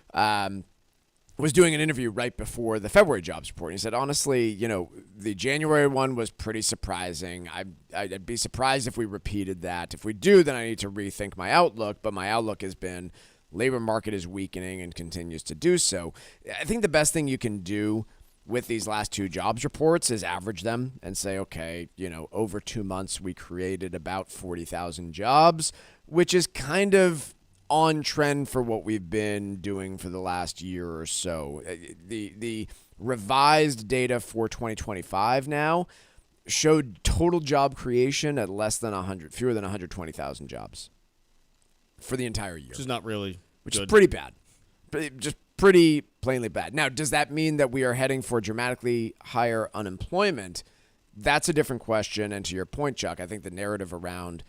Was doing an interview right before the February jobs report. And he said, honestly, the January one was pretty surprising. I'd be surprised if we repeated that. If we do, then I need to rethink my outlook. But my outlook has been labor market is weakening and continues to do so. I think the best thing you can do with these last two jobs reports is average them and say, okay, over 2 months we created about 40,000 jobs, which is kind of on trend for what we've been doing for the last year or so. The revised data for 2025 now showed total job creation at fewer than 120,000 jobs for the entire year.
Which is not really
Which
good.
is pretty bad. Just pretty plainly bad. Now, does that mean that we are heading for dramatically higher unemployment? That's a different question. And to your point, Chuck, I think the narrative around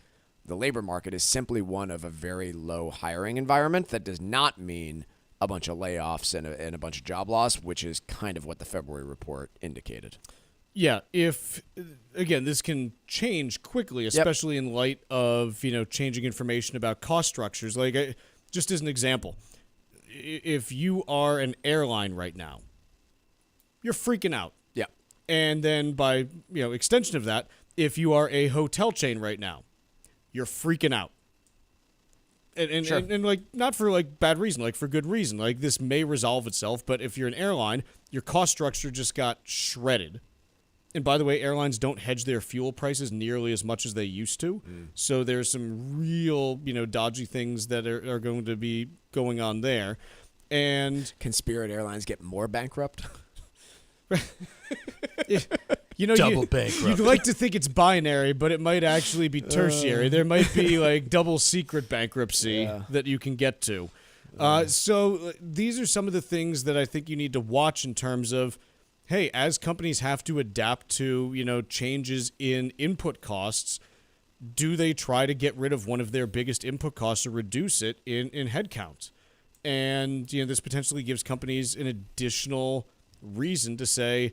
the labor market is simply one of a very low hiring environment. That does not mean a bunch of layoffs and a bunch of job loss, which is kind of what the February report indicated.
Yeah, again, this can change quickly, especially in light of, changing information about cost structures. Like, just as an example, if you are an airline right now, you're freaking out.
Yeah.
And then by, extension of that, if you are a hotel chain right now, you're freaking out. And,
sure.
and like, not for like bad reason, like for good reason. Like this may resolve itself, but if you're an airline, your cost structure just got shredded. And by the way, airlines don't hedge their fuel prices nearly as much as they used to. So there's some real, dodgy things that are going to be going on there. And
can Spirit Airlines get more bankrupt?
Double bankrupt.
You'd like to think it's binary, but it might actually be tertiary. There might be like double secret bankruptcy that you can get to. So these are some of the things that I think you need to watch in terms of, hey, as companies have to adapt to, changes in input costs, do they try to get rid of one of their biggest input costs or reduce it in headcount? And, this potentially gives companies an additional reason to say,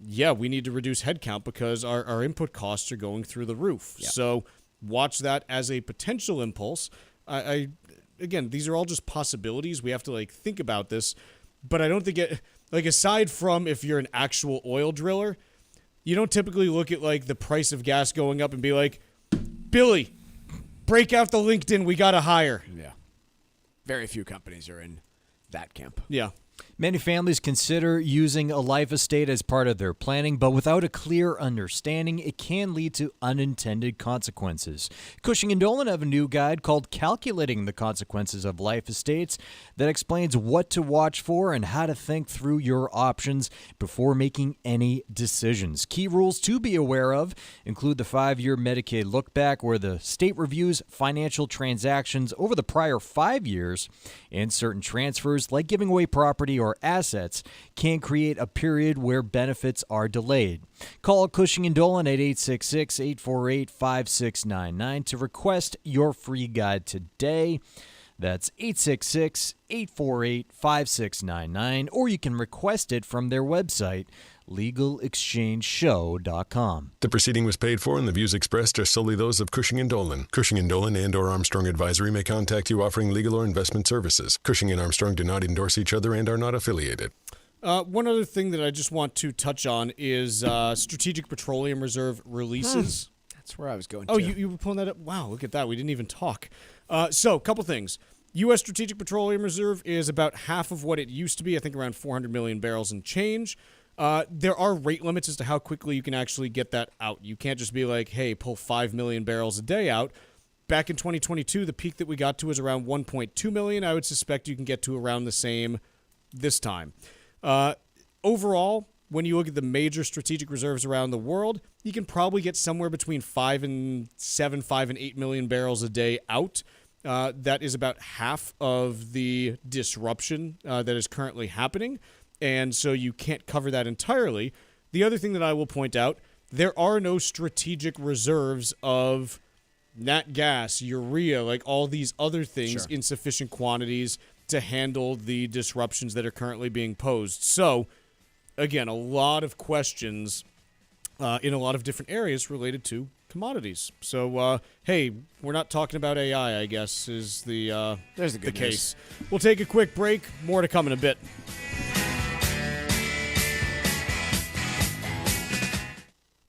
yeah, we need to reduce headcount because our input costs are going through the roof.
Yeah.
So watch that as a potential impulse. Again, these are all just possibilities. We have to think about this, but I don't think aside from if you're an actual oil driller, you don't typically look at the price of gas going up and be like, Billy, break out the LinkedIn, we got to hire.
Yeah. Very few companies are in that camp.
Yeah.
Many families consider using a life estate as part of their planning, but without a clear understanding, it can lead to unintended consequences. Cushing and Dolan have a new guide called Calculating the Consequences of Life Estates that explains what to watch for and how to think through your options before making any decisions. Key rules to be aware of include the 5-year Medicaid look-back, where the state reviews financial transactions over the prior 5 years, and certain transfers, like giving away property or assets, can create a period where benefits are delayed. Call Cushing and Dolan at 866-848-5699 to request your free guide today. That's 866-848-5699, or you can request it from their website, LegalExchangeShow.com.
The proceeding was paid for, and the views expressed are solely those of Cushing and Dolan. Cushing and Dolan and/or Armstrong Advisory may contact you offering legal or investment services. Cushing and Armstrong do not endorse each other and are not affiliated.
One other thing that I just want to touch on is Strategic Petroleum Reserve releases.
That's where I was going
Oh,
to.
you were pulling that up? Wow, look at that. We didn't even talk. So, a couple things. U.S. Strategic Petroleum Reserve is about half of what it used to be, I think around 400 million barrels and change. There are rate limits as to how quickly you can actually get that out. You can't just be like, hey, pull 5 million barrels a day out. Back in 2022, the peak that we got to was around 1.2 million. I would suspect you can get to around the same this time. Overall, when you look at the major strategic reserves around the world, you can probably get somewhere between 5 and 8 million barrels a day out. That is about half of the disruption that is currently happening. And so you can't cover that entirely. The other thing that I will point out, there are no strategic reserves of nat gas, urea, all these other things in sufficient quantities to handle the disruptions that are currently being posed. So, again, a lot of questions in a lot of different areas related to commodities. So, hey, we're not talking about AI, I guess, is the case. We'll take a quick break. More to come in a bit.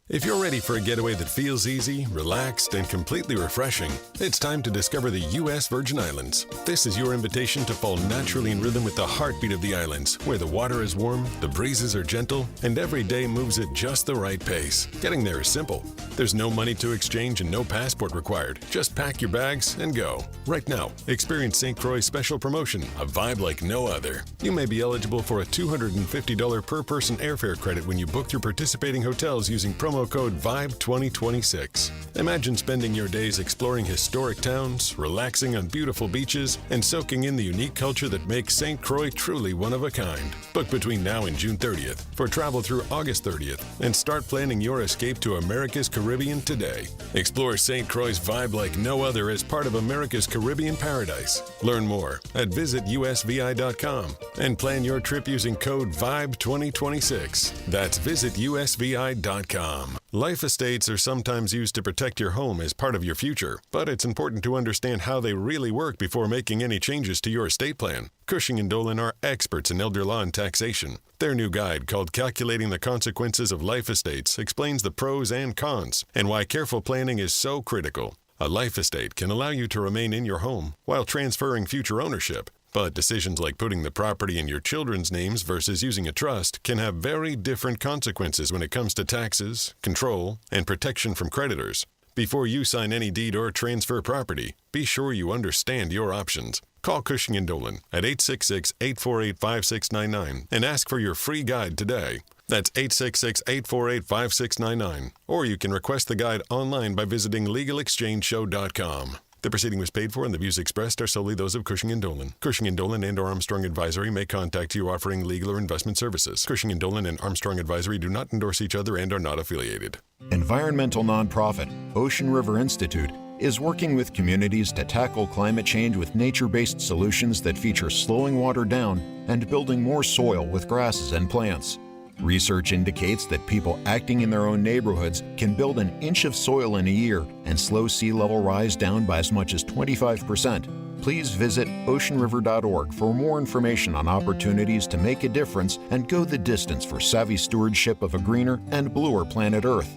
If you're ready for a getaway that feels easy, relaxed, and completely refreshing, it's time to discover the U.S. Virgin Islands. This is your invitation to fall naturally in rhythm with the heartbeat of the islands, where the water is warm, the breezes are gentle, and every day moves at just the right pace. Getting there is simple. There's no money to exchange and no passport required. Just pack your bags and go. Right now, experience St. Croix's special promotion, a vibe like no other. You may be eligible for a $250 per person airfare credit when you book through participating hotels using promo code VIBE2026. Imagine spending your days exploring historic towns, relaxing on beautiful beaches, and soaking in the unique culture that makes St. Croix truly one of a kind. Book between now and June 30th for travel through August 30th and start planning your escape to America's Caribbean today. Explore St. Croix's vibe like no other as part of America's Caribbean paradise. Learn more at visitusvi.com and plan your trip using code VIBE2026. That's visitusvi.com. Life estates are sometimes used to protect your home as part of your future, but it's important to understand how they really work before making any changes to your estate plan. Cushing and Dolan are experts in elder law and taxation. Their new guide, called Calculating the Consequences of Life Estates, explains the pros and cons and why careful planning is so critical. A life estate can allow you to remain in your home while transferring future ownership. But decisions like putting the property in your children's names versus using a trust can have very different consequences when it comes to taxes, control, and protection from creditors. Before you sign any deed or transfer property, be sure you understand your options. Call Cushing & Dolan at 866-848-5699 and ask for your free guide today. That's 866-848-5699. Or you can request the guide online by visiting LegalExchangeShow.com. The proceeding was paid for and the views expressed are solely those of Cushing & Dolan. Cushing & Dolan and or Armstrong Advisory may contact you offering legal or investment services. Cushing & Dolan and Armstrong Advisory do not endorse each other and are not affiliated.
Environmental nonprofit Ocean River Institute is working with communities to tackle climate change with nature-based solutions that feature slowing water down and building more soil with grasses and plants. Research indicates that people acting in their own neighborhoods can build an inch of soil in a year and slow sea level rise down by as much as 25%. Please visit oceanriver.org for more information on opportunities to make a difference and go the distance for savvy stewardship of a greener and bluer planet Earth.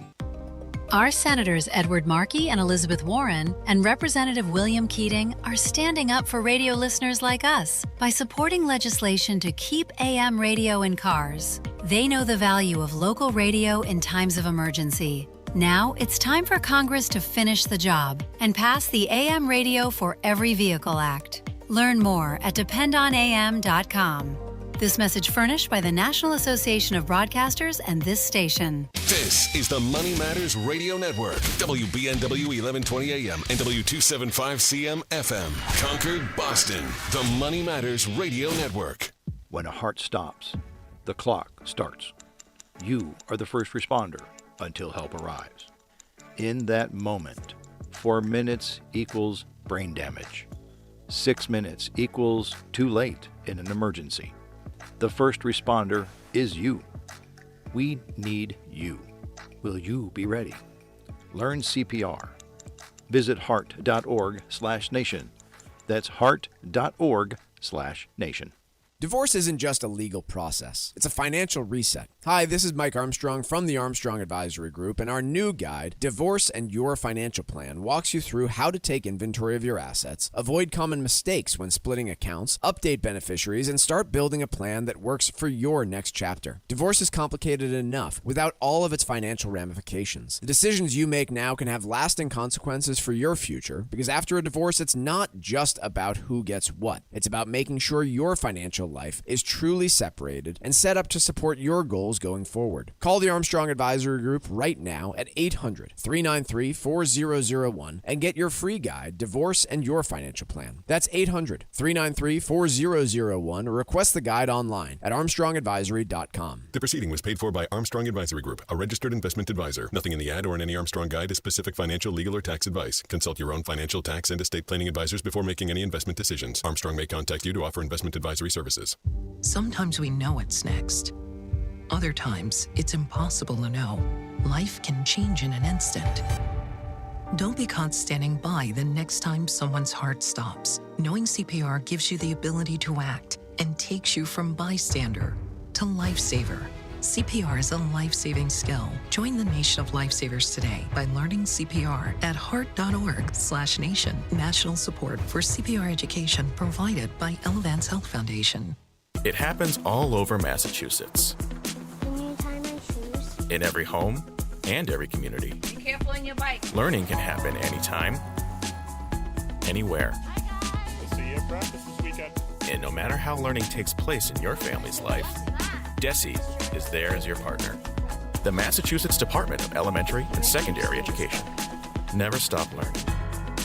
Our Senators Edward Markey and Elizabeth Warren and Representative William Keating are standing up for radio listeners like us by supporting legislation to keep AM radio in cars. They know the value of local radio in times of emergency. Now it's time for Congress to finish the job and pass the AM Radio for Every Vehicle Act. Learn more at dependonam.com. This message furnished by the National Association of Broadcasters and this station.
This is the Money Matters Radio Network. WBNW 1120 AM and W275CM FM. Concord, Boston. The Money Matters Radio Network.
When a heart stops, the clock starts. You are the first responder until help arrives. In that moment, 4 minutes equals brain damage. 6 minutes equals too late in an emergency. The first responder is you. We need you. Will you be ready? Learn CPR. Visit heart.org/nation. That's heart.org/nation.
Divorce isn't just a legal process. It's a financial reset. Hi, this is Mike Armstrong from the Armstrong Advisory Group, and our new guide, Divorce and Your Financial Plan, walks you through how to take inventory of your assets, avoid common mistakes when splitting accounts, update beneficiaries, and start building a plan that works for your next chapter. Divorce is complicated enough without all of its financial ramifications. The decisions you make now can have lasting consequences for your future, because after a divorce, it's not just about who gets what. It's about making sure your financial life is truly separated and set up to support your goals going forward. Call the Armstrong Advisory Group right now at 800-393-4001 and get your free guide, Divorce and Your Financial Plan. That's 800-393-4001 or request the guide online at armstrongadvisory.com.
The proceeding was paid for by Armstrong Advisory Group, a registered investment advisor. Nothing in the ad or in any Armstrong guide is specific financial, legal, or tax advice. Consult your own financial, tax, and estate planning advisors before making any investment decisions. Armstrong may contact you to offer investment advisory services.
Sometimes we know what's next. Other times, it's impossible to know. Life can change in an instant. Don't be caught standing by the next time someone's heart stops. Knowing CPR gives you the ability to act and takes you from bystander to lifesaver. CPR is a life-saving skill. Join the nation of lifesavers today by learning CPR at heart.org/nation. National support for CPR education provided by Elevance Health Foundation.
It happens all over Massachusetts.
Can you tie my shoes?
In every home and every community.
Be careful on your bike.
Learning can happen anytime, anywhere.
We'll see you at practice this weekend.
And no matter how learning takes place in your family's life, DESE is there as your partner. The Massachusetts Department of Elementary and Secondary Education. Never stop learning.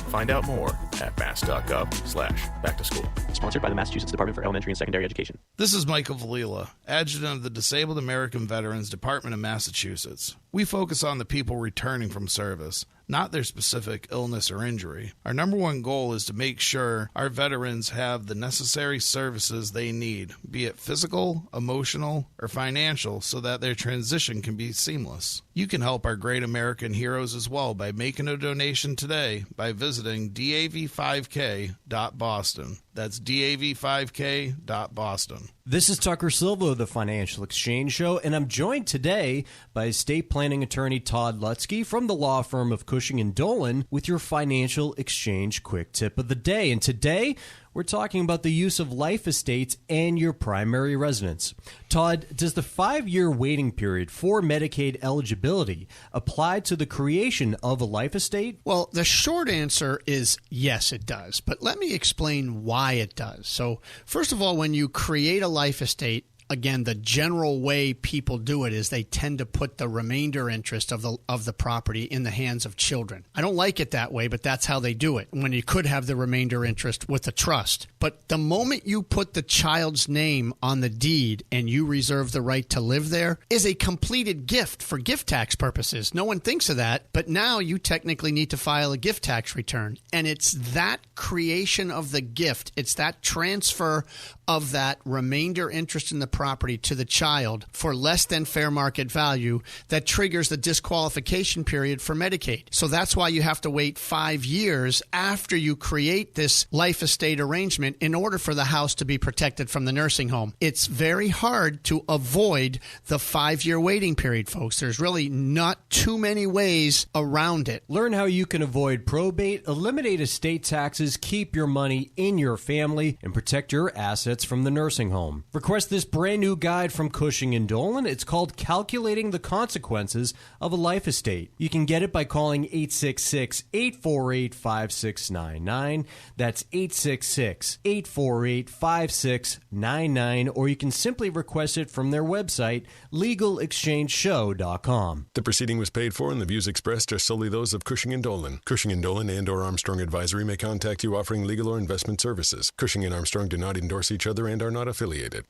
Find out more at mass.gov/back-to-school.
Sponsored by the Massachusetts Department for Elementary and Secondary Education.
This is Michael Valila, Adjutant of the Disabled American Veterans Department of Massachusetts. We focus on the people returning from service, not their specific illness or injury. Our number one goal is to make sure our veterans have the necessary services they need, be it physical, emotional, or financial, so that their transition can be seamless. You can help our great American heroes as well by making a donation today by visiting dav5k.boston. That's dav5k.boston.
This is Tucker Silva of the Financial Exchange Show, and I'm joined today by estate planning attorney Todd Lutzke from the law firm of Cushing & Dolan with your Financial Exchange Quick Tip of the Day. And today,
We're talking about the use of life estates and your primary residence. Todd, does the 5-year waiting period for Medicaid eligibility apply to the creation of a life estate?
Well, the short answer is yes, it does. But let me explain why it does. So, first of all, when you create a life estate, again, the general way people do it is they tend to put the remainder interest of the property in the hands of children. I don't like it that way, but that's how they do it, when you could have the remainder interest with a trust. But the moment you put the child's name on the deed and you reserve the right to live there is a completed gift for gift tax purposes. No one thinks of that, but now you technically need to file a gift tax return. And it's that creation of the gift, it's that transfer of that remainder interest in the property to the child for less than fair market value that triggers the disqualification period for Medicaid. So that's why you have to wait 5 years after you create this life estate arrangement in order for the house to be protected from the nursing home. It's very hard to avoid the 5-year waiting period, folks. There's really not too many ways around it.
Learn how you can avoid probate, eliminate estate taxes, keep your money in your family, and protect your assets from the nursing home. Request this brand new guide from Cushing & Dolan. It's called Calculating the Consequences of a Life Estate. You can get it by calling 866-848-5699. That's 866-848-5699, or you can simply request it from their website, legalexchangeshow.com.
The proceeding was paid for and the views expressed are solely those of Cushing & Dolan. Cushing & Dolan and or Armstrong Advisory may contact you offering legal or investment services. Cushing & Armstrong do not endorse each other and are not affiliated.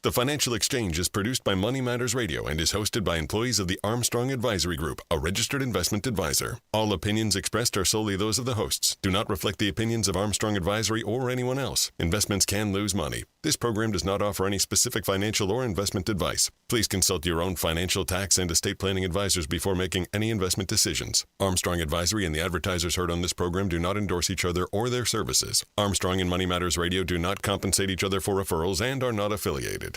The Financial Exchange is produced by Money Matters Radio and is hosted by employees of the Armstrong Advisory Group, a registered investment advisor. All opinions expressed are solely those of the hosts, do not reflect the opinions of Armstrong Advisory or anyone else. Investments can lose money. This program does not offer any specific financial or investment advice. Please consult your own financial, tax, and estate planning advisors before making any investment decisions. Armstrong Advisory and the advertisers heard on this program do not endorse each other or their services. Armstrong and Money Matters Radio do not compensate each other for referrals and are not affiliated.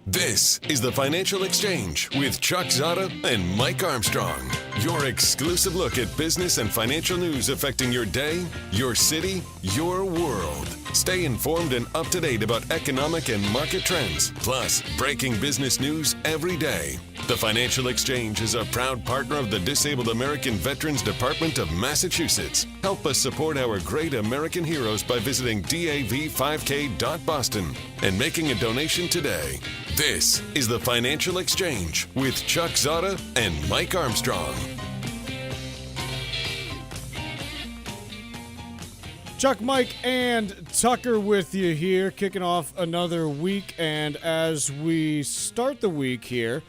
This is the Financial Exchange with Chuck Zodda and Mike Armstrong. Your exclusive look at business and financial news affecting your day, your city, your world. Stay informed and up to date about economic and market trends, plus breaking business news every day. The Financial Exchange is a proud partner of the Disabled American Veterans Department of Massachusetts. Help us support our great American heroes by visiting dav5k.boston and making a donation today. This is the Financial Exchange with Chuck Zodda and Mike Armstrong.
Chuck, Mike, and Tucker with you here, kicking off another week. And as we start the week here,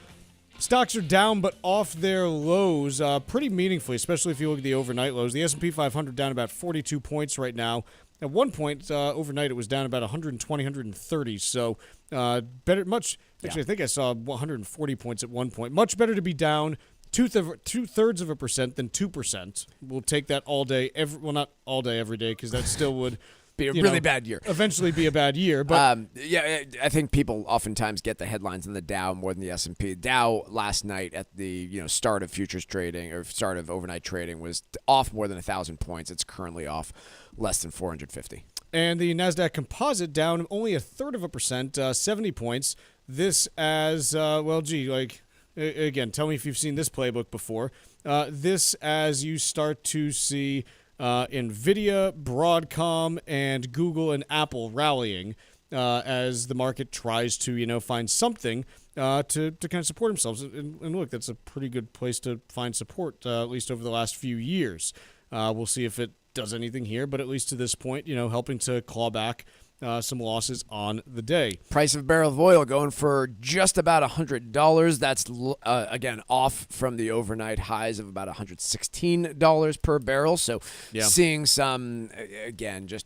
stocks are down but off their lows pretty meaningfully, especially if you look at the overnight lows. The S&P 500 down about 42 points right now. At one point, overnight, it was down about 120, 130. So better, much. Actually, I think I saw 140 points at one point. Much better to be down 2/3 of a percent than 2%. We'll take that all day. Well, not all day, every day, because that still would
be a really bad year.
Eventually be a bad year. But
yeah, I think people oftentimes get the headlines in the Dow more than the S&P. Dow last night at the start of futures trading or start of overnight trading was off more than 1,000 points. It's currently off less than 450.
And the NASDAQ Composite down only 0.33%, 70 points. This as, again, tell me if you've seen this playbook before. This as you start to see NVIDIA, Broadcom, and Google and Apple rallying as the market tries to, find something to kind of support themselves. And look, that's a pretty good place to find support, at least over the last few years. We'll see if it does anything here, but at least to this point, helping to claw back some losses on the day.
Price of a barrel of oil going for just about $100. That's, again, off from the overnight highs of about $116 per barrel. So seeing some, again, just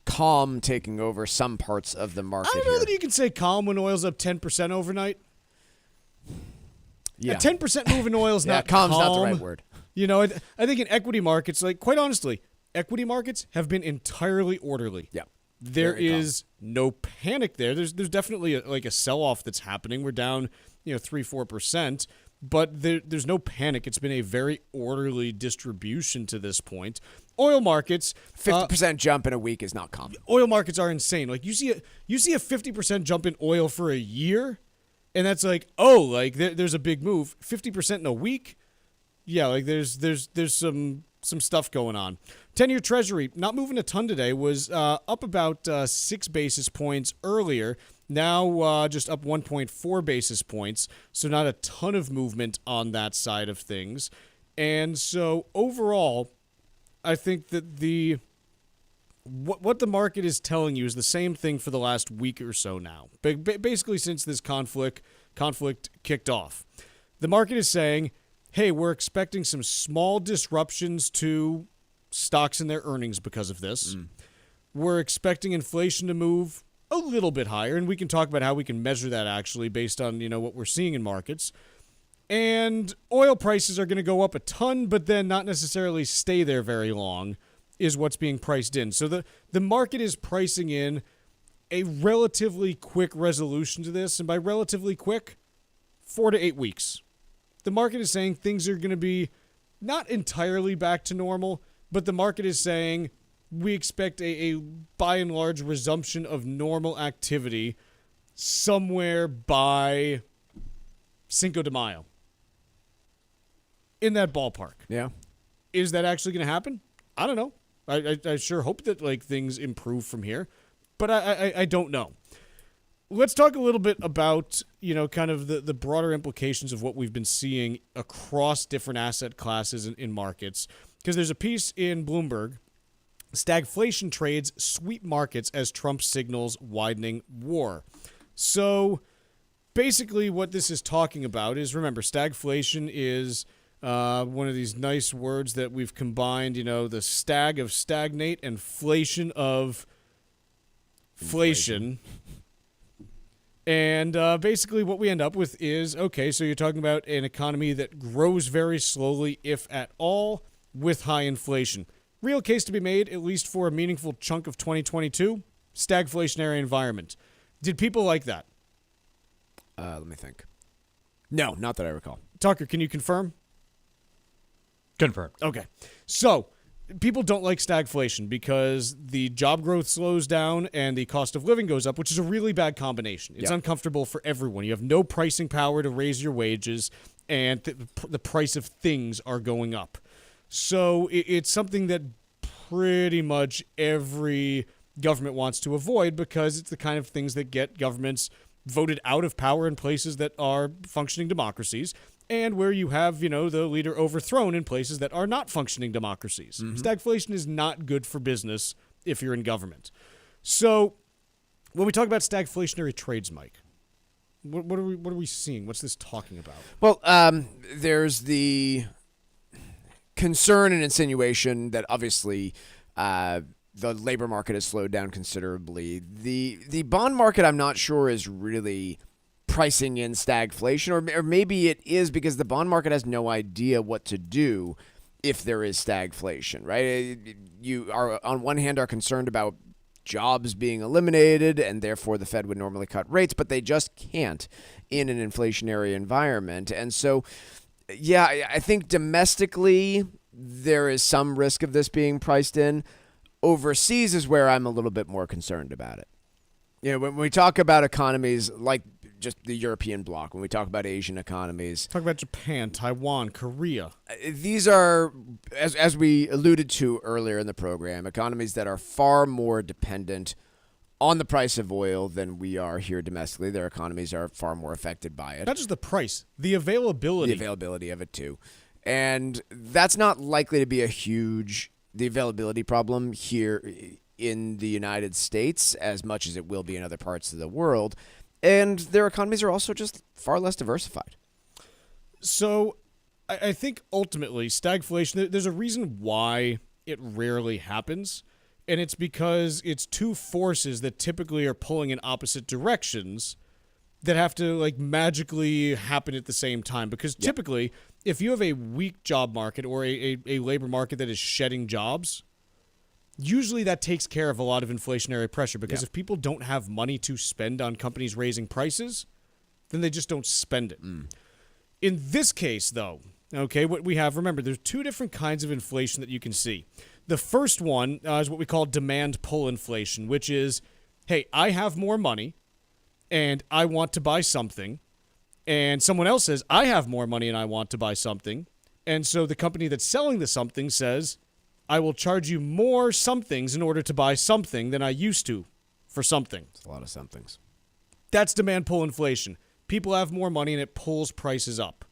calm taking over some parts of the market.
I don't know that you can say calm when oil's up 10% overnight.
Yeah.
A 10% move in oil is not calm.
Calm's not the right word.
I think in equity markets, quite honestly, equity markets have been entirely orderly.
Yeah.
There is no panic there. There's definitely a sell-off that's happening. We're down, 3-4%, but there's no panic. It's been a very orderly distribution to this point. Oil markets,
50% jump in a week is not common.
Oil markets are insane. Like you see a 50% jump in oil for a year, and that's like, oh, like there's a big move. 50% in a week, yeah, like there's some stuff going on. 10-year Treasury not moving a ton today, was up about 6 basis points earlier. Now just up 1.4 basis points, so not a ton of movement on that side of things. And so overall, I think that what the market is telling you is the same thing for the last week or so now. Basically since this conflict kicked off. The market is saying, hey, we're expecting some small disruptions to stocks and their earnings because of this. We're expecting inflation to move a little bit higher, and we can talk about how we can measure that actually based on, what we're seeing in markets. And oil prices are going to go up a ton, but then not necessarily stay there very long, is what's being priced in. So the market is pricing in a relatively quick resolution to this, and by relatively quick, 4 to 8 weeks. The market is saying things are going to be not entirely back to normal, but the market is saying we expect a by and large resumption of normal activity somewhere by Cinco de Mayo. In that ballpark.
Yeah.
Is that actually going to happen? I don't know. I sure hope that things improve from here, but I don't know. Let's talk a little bit about, kind of the broader implications of what we've been seeing across different asset classes in markets. Because there's a piece in Bloomberg, stagflation trades sweep markets as Trump signals widening war. So basically what this is talking about is, remember, stagflation is one of these nice words that we've combined, the stag of stagnate and flation of inflation. And basically what we end up with is, okay, so you're talking about an economy that grows very slowly, if at all, with high inflation. Real case to be made, at least for a meaningful chunk of 2022, stagflationary environment. Did people like that?
Let me think. No, not that I recall.
Tucker, can you confirm?
Confirmed.
Okay. So, people don't like stagflation because the job growth slows down and the cost of living goes up, which is a really bad combination. It's uncomfortable for everyone. You have no pricing power to raise your wages, and the price of things are going up. So it's something that pretty much every government wants to avoid because it's the kind of things that get governments voted out of power in places that are functioning democracies, and where you have, the leader overthrown in places that are not functioning democracies. Mm-hmm. Stagflation is not good for business if you're in government. So when we talk about stagflationary trades, Mike, what are we seeing? What's this talking about?
Well, there's the concern and insinuation that obviously the labor market has slowed down considerably. The bond market, I'm not sure, is really pricing in stagflation, or maybe it is because the bond market has no idea what to do if there is stagflation, right? You are, on one hand, are concerned about jobs being eliminated, and therefore the Fed would normally cut rates, but they just can't in an inflationary environment. And so, yeah, I think domestically there is some risk of this being priced in. Overseas is where I'm a little bit more concerned about it. When we talk about economies like just the European bloc, when we talk about Asian economies.
Talk about Japan, Taiwan, Korea.
These are, as we alluded to earlier in the program, economies that are far more dependent on the price of oil than we are here domestically. Their economies are far more affected by it.
Not just the price, the availability.
The availability of it, too. And that's not likely to be the availability problem here in the United States as much as it will be in other parts of the world. And their economies are also just far less diversified.
So I think ultimately stagflation, there's a reason why it rarely happens. And it's because it's two forces that typically are pulling in opposite directions that have to magically happen at the same time. Because typically, if you have a weak job market or a labor market that is shedding jobs, usually that takes care of a lot of inflationary pressure, because if people don't have money to spend on companies raising prices, then they just don't spend it. In this case, though, okay, what we have, remember, there's two different kinds of inflation that you can see. The first one is what we call demand pull inflation, which is, hey, I have more money and I want to buy something, and someone else says, I have more money and I want to buy something, and so the company that's selling the something says, I will charge you more somethings in order to buy something than I used to for something.
It's a lot of somethings.
That's demand pull inflation. People have more money and it pulls prices up.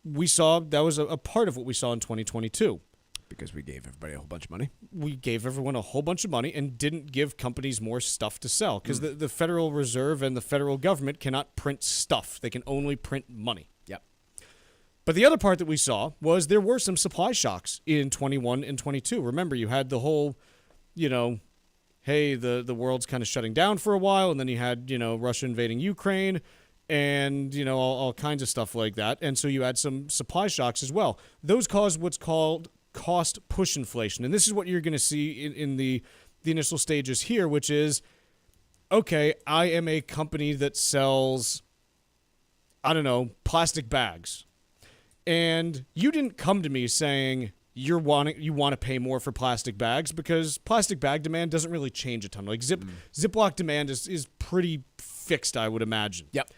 We saw that was a part of what we saw in 2022.
Because we gave everybody a whole bunch of money.
We gave everyone a whole bunch of money and didn't give companies more stuff to sell. Because the Federal Reserve and the federal government cannot print stuff. They can only print money.
Yep.
But the other part that we saw was there were some supply shocks in 21 and 22. Remember, you had the whole, hey, the world's kind of shutting down for a while. And then you had, Russia invading Ukraine. And, all kinds of stuff like that. And so you had some supply shocks as well. Those caused what's called cost push inflation. And this is what you're going to see in the initial stages here, which is, okay, I am a company that sells, plastic bags. And you didn't come to me saying you want to pay more for plastic bags, because plastic bag demand doesn't really change a ton. Like Ziploc demand is pretty fixed, I would imagine.
Yep.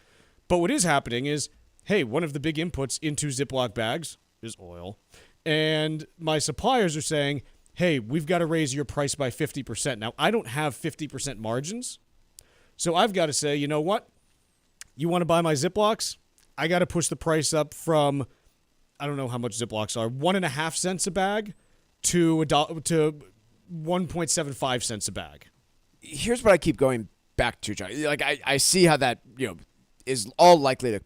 But what is happening is, hey, one of the big inputs into Ziploc bags is oil. And my suppliers are saying, hey, we've got to raise your price by 50%. Now, I don't have 50% margins. So I've got to say, you know what? You want to buy my Ziplocs? I got to push the price up from, I don't know how much Ziplocs are, 1.5 cents a bag to 1.75 cents a bag.
Here's what I keep going back to, John. Like, I see how that, is all likely to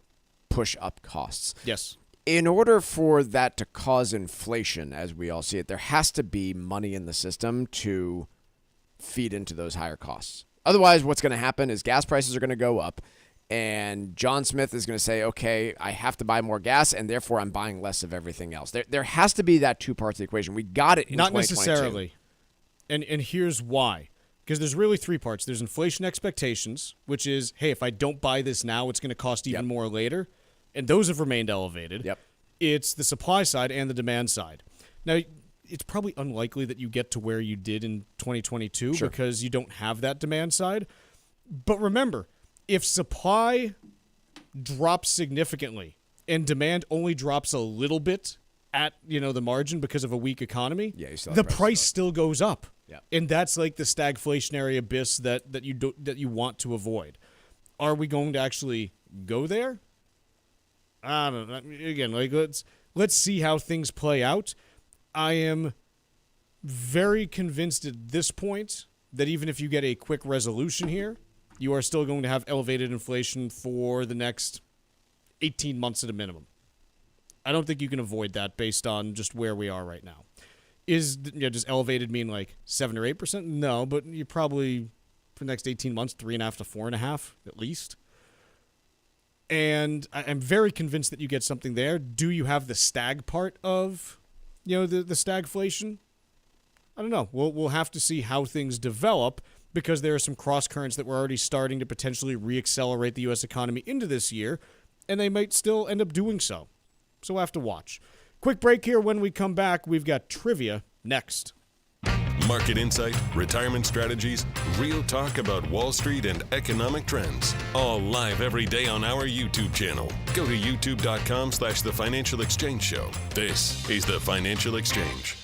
push up costs.
Yes.
In order for that to cause inflation, as we all see it, there has to be money in the system to feed into those higher costs. Otherwise, what's going to happen is gas prices are going to go up, and John Smith is going to say, okay, I have to buy more gas, and therefore I'm buying less of everything else. There has to be that two parts of the equation. We got it in 2022.
Not necessarily. And here's why. Because there's really three parts. There's inflation expectations, which is, hey, if I don't buy this now, it's going to cost even more later. And those have remained elevated.
Yep.
It's the supply side and the demand side. Now, it's probably unlikely that you get to where you did in 2022 because you don't have that demand side. But remember, if supply drops significantly and demand only drops a little bit at, the margin because of a weak economy, the price still goes up.
Yeah.
And that's like the stagflationary abyss that you want to avoid. Are we going to actually go there? I don't know. Again, let's see how things play out. I am very convinced at this point that even if you get a quick resolution here, you are still going to have elevated inflation for the next 18 months at a minimum. I don't think you can avoid that based on just where we are right now. Does elevated mean like 7 or 8%? No, but you probably, for the next 18 months, 3.5 to 4.5 at least. And I'm very convinced that you get something there. Do you have the stag part of, the stagflation? I don't know. We'll have to see how things develop, because there are some cross currents that we're already starting to potentially reaccelerate the U.S. economy into this year, and they might still end up doing so. So we'll have to watch. Quick break here. When we come back, we've got trivia next.
Market insight, retirement strategies, real talk about Wall Street and economic trends. All live every day on our YouTube channel. Go to youtube.com/The Financial Exchange Show. This is The Financial Exchange.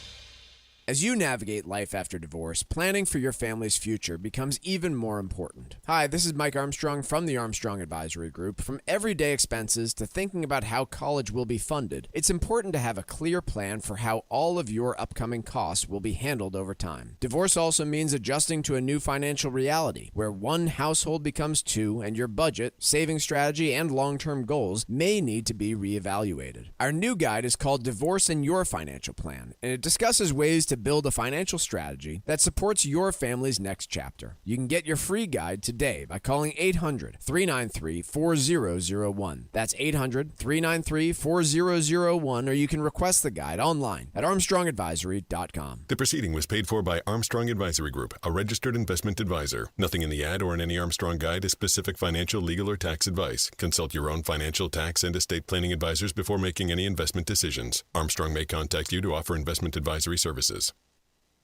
As you navigate life after divorce, planning for your family's future becomes even more important. Hi, this is Mike Armstrong from the Armstrong Advisory Group. From everyday expenses to thinking about how college will be funded, it's important to have a clear plan for how all of your upcoming costs will be handled over time. Divorce also means adjusting to a new financial reality, where one household becomes two and your budget, saving strategy, and long-term goals may need to be reevaluated. Our new guide is called Divorce and Your Financial Plan, and it discusses ways to build a financial strategy that supports your family's next chapter. You can get your free guide today by calling 800-393-4001. That's 800-393-4001, or you can request the guide online at armstrongadvisory.com.
The proceeding was paid for by Armstrong Advisory Group, a registered investment advisor. Nothing in the ad or in any Armstrong guide is specific financial, legal, or tax advice. Consult your own financial, tax, and estate planning advisors before making any investment decisions. Armstrong may contact you to offer investment advisory services.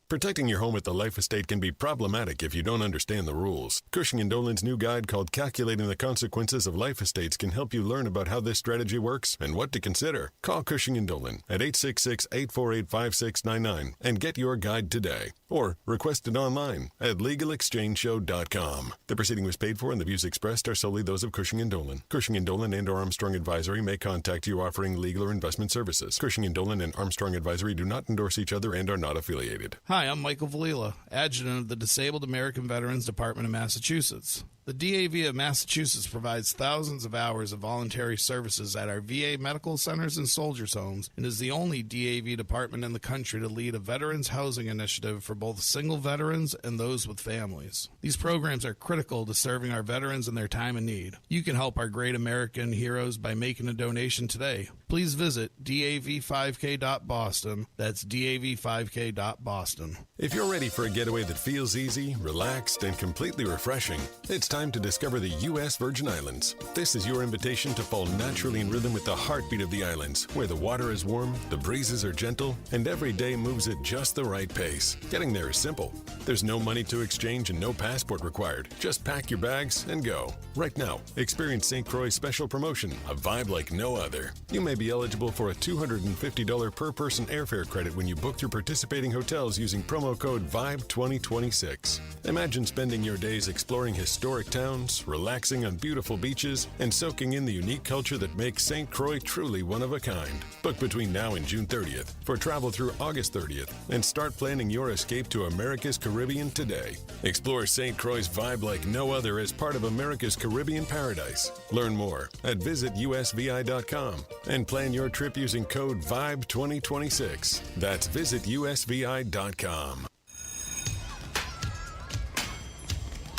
Protecting your home at the life estate can be problematic if you don't understand the rules. Cushing & Dolan's new guide called Calculating the Consequences of Life Estates can help you learn about how this strategy works and what to consider. Call Cushing & Dolan at 866-848-5699 and get your guide today. Or request it online at LegalExchangeShow.com. The proceeding was paid for and the views expressed are solely those of Cushing & Dolan. Cushing & Dolan and or Armstrong Advisory may contact you offering legal or investment services. Cushing & Dolan and Armstrong Advisory do not endorse each other and are not affiliated.
Hi, I'm Michael Valila, Adjutant of the Disabled American Veterans Department of Massachusetts. The DAV of Massachusetts provides thousands of hours of voluntary services at our VA medical centers and soldiers' homes and is the only DAV department in the country to lead a veterans housing initiative for both single veterans and those with families. These programs are critical to serving our veterans in their time of need. You can help our great American heroes by making a donation today. Please visit dav5k.boston. That's dav5k.boston.
If you're ready for a getaway that feels easy, relaxed, and completely refreshing, it's time to discover the U.S. Virgin Islands. This is your invitation to fall naturally in rhythm with the heartbeat of the islands, where the water is warm, the breezes are gentle, and every day moves at just the right pace. Getting there is simple. There's no money to exchange and no passport required. Just pack your bags and go. Right now, experience St. Croix's special promotion, a vibe like no other. You may be eligible for a $250 per person airfare credit when you book through participating hotels using promo code VIBE2026. Imagine spending your days exploring historic towns, relaxing on beautiful beaches, and soaking in the unique culture that makes St. Croix truly one of a kind. Book between now and June 30th for travel through August 30th and start planning your escape to America's Caribbean today. Explore St. Croix's vibe like no other as part of America's Caribbean paradise. Learn more at visitusvi.com and plan your trip using code VIBE2026. That's visitusvi.com.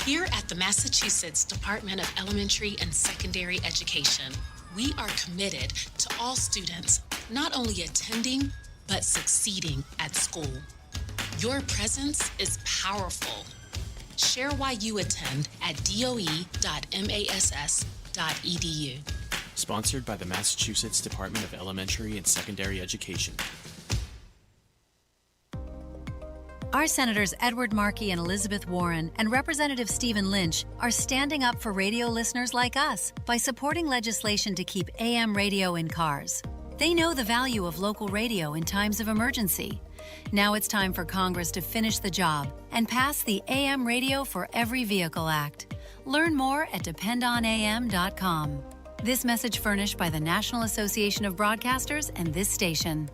Here at the Massachusetts Department of Elementary and Secondary Education, we are committed to all students not only attending, but succeeding at school. Your presence is powerful. Share why you attend at doe.mass.edu.
Sponsored by the Massachusetts Department of Elementary and Secondary Education.
Our Senators Edward Markey and Elizabeth Warren and Representative Stephen Lynch are standing up for radio listeners like us by supporting legislation to keep AM radio in cars. They know the value of local radio in times of emergency. Now it's time for Congress to finish the job and pass the AM Radio for Every Vehicle Act. Learn more at dependonam.com. This message furnished by the National Association of Broadcasters and this station.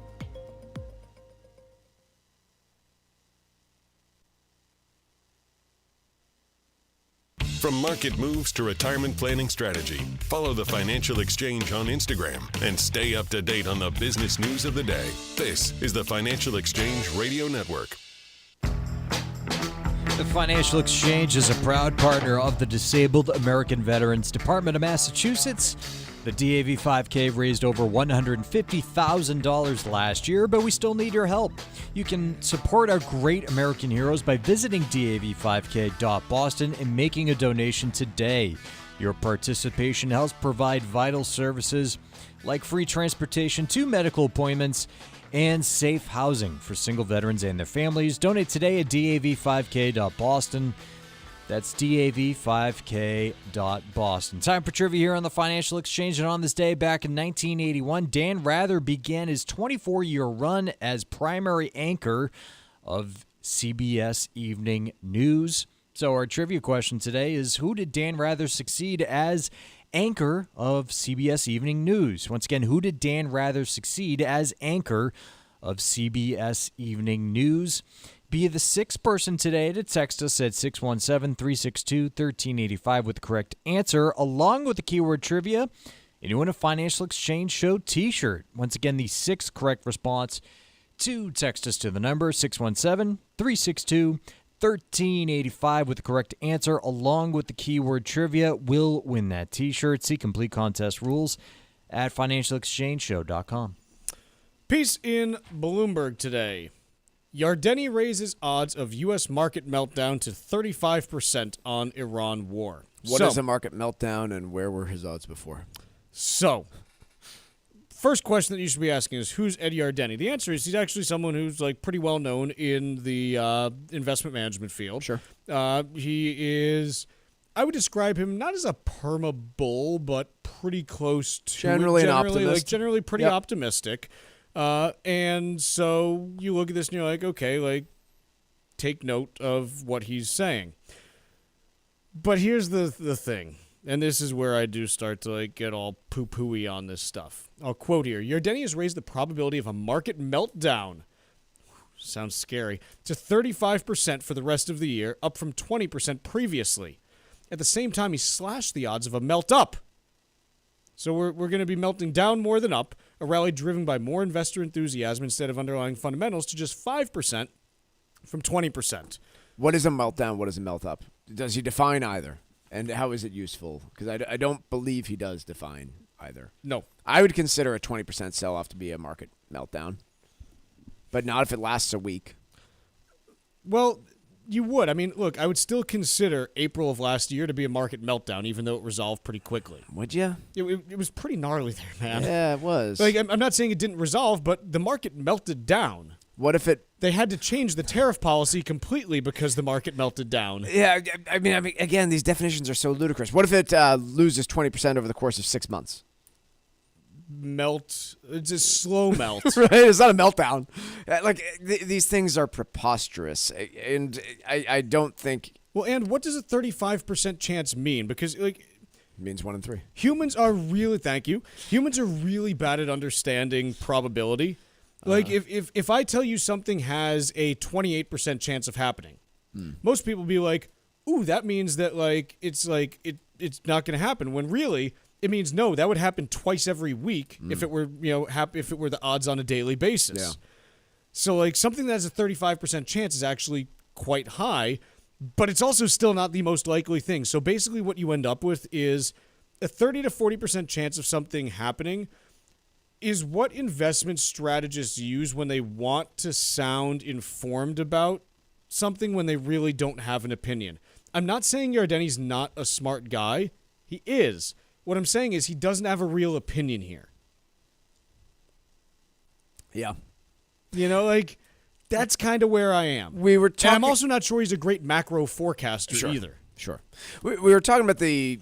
From market moves to retirement planning strategy, follow the Financial Exchange on Instagram and stay up to date on the business news of the day. This is the Financial Exchange Radio Network.
The Financial Exchange is a proud partner of the Disabled American Veterans Department of Massachusetts. The DAV 5K raised over $150,000 last year, but we still need your help. You can support our great American heroes by visiting dav5k.boston and making a donation today. Your participation helps provide vital services like free transportation to medical appointments and safe housing for single veterans and their families. Donate today at dav5k.boston. That's dav5k.boston. Time for trivia here on the Financial Exchange. And on this day back in 1981, Dan Rather began his 24-year run as primary anchor of CBS Evening News. So our trivia question today is, who did Dan Rather succeed as anchor of CBS Evening News? Once again, who did Dan Rather succeed as anchor of CBS Evening News? Be the sixth person today to text us at 617-362-1385 with the correct answer, along with the keyword trivia, and you win a Financial Exchange Show t-shirt. Once again, the sixth correct response to text us to the number 617-362-1385 with the correct answer along with the keyword trivia will win that t-shirt. See complete contest rules at financialexchangeshow.com.
Piece in Bloomberg today. Yardeni raises odds of U.S. market meltdown to 35% on Iran war.
What is a market meltdown, and where were his odds before?
So, first question that you should be asking is, who's Ed Yardeni? The answer is he's actually someone who's like pretty well known in the investment management field.
Sure.
He is, I would describe him not as a perma bull, but pretty close to
Generally an optimist.
Like generally pretty optimistic. And so you look at this and you're like, okay, like take note of what he's saying. But here's the thing. And this is where I do start to like get all poo-pooey on this stuff. I'll quote here. Yardeni has raised the probability of a market meltdown. Sounds scary. To 35% for the rest of the year, up from 20% previously. At the same time, he slashed the odds of a melt up. So we're going to be melting down more than up, a rally driven by more investor enthusiasm instead of underlying fundamentals to just 5% from 20%.
What is a meltdown? What is a melt up? Does he define either? And how is it useful? Because I don't believe he does define either.
No.
I would consider a 20% sell-off to be a market meltdown, but not if it lasts a week.
Well, you would. I mean, look, I would still consider April of last year to be a market meltdown, even though it resolved pretty quickly.
Would you?
It was pretty gnarly there, man.
Yeah, it was.
Like, I'm not saying it didn't resolve, but the market melted down.
What if it...
They had to change the tariff policy completely because the market melted down.
Yeah, I mean, again, these definitions are so ludicrous. What if it loses 20% over the course of 6 months?
Melt. It's a slow melt.
Right? It's not a meltdown. Like, these things are preposterous. And I don't think...
Well, and what does a 35% chance mean? Because, like...
It means 1 in 3.
Humans are really... Thank you. Humans are really bad at understanding probability. Like, if I tell you something has a 28% chance of happening, most people be like, ooh, that means that, like, it's not going to happen. When really, it means, no, that would happen twice every week if it were, if it were the odds on a daily basis.
Yeah.
So, like, something that has a 35% chance is actually quite high, but it's also still not the most likely thing. So basically what you end up with is a 30 to 40% chance of something happening is what investment strategists use when they want to sound informed about something when they really don't have an opinion. I'm not saying Yardeni's not a smart guy. He is. What I'm saying is he doesn't have a real opinion here.
Yeah.
Like, that's kind of where I am.
We were talking...
And I'm also not sure he's a great macro forecaster either.
Sure. We were talking about the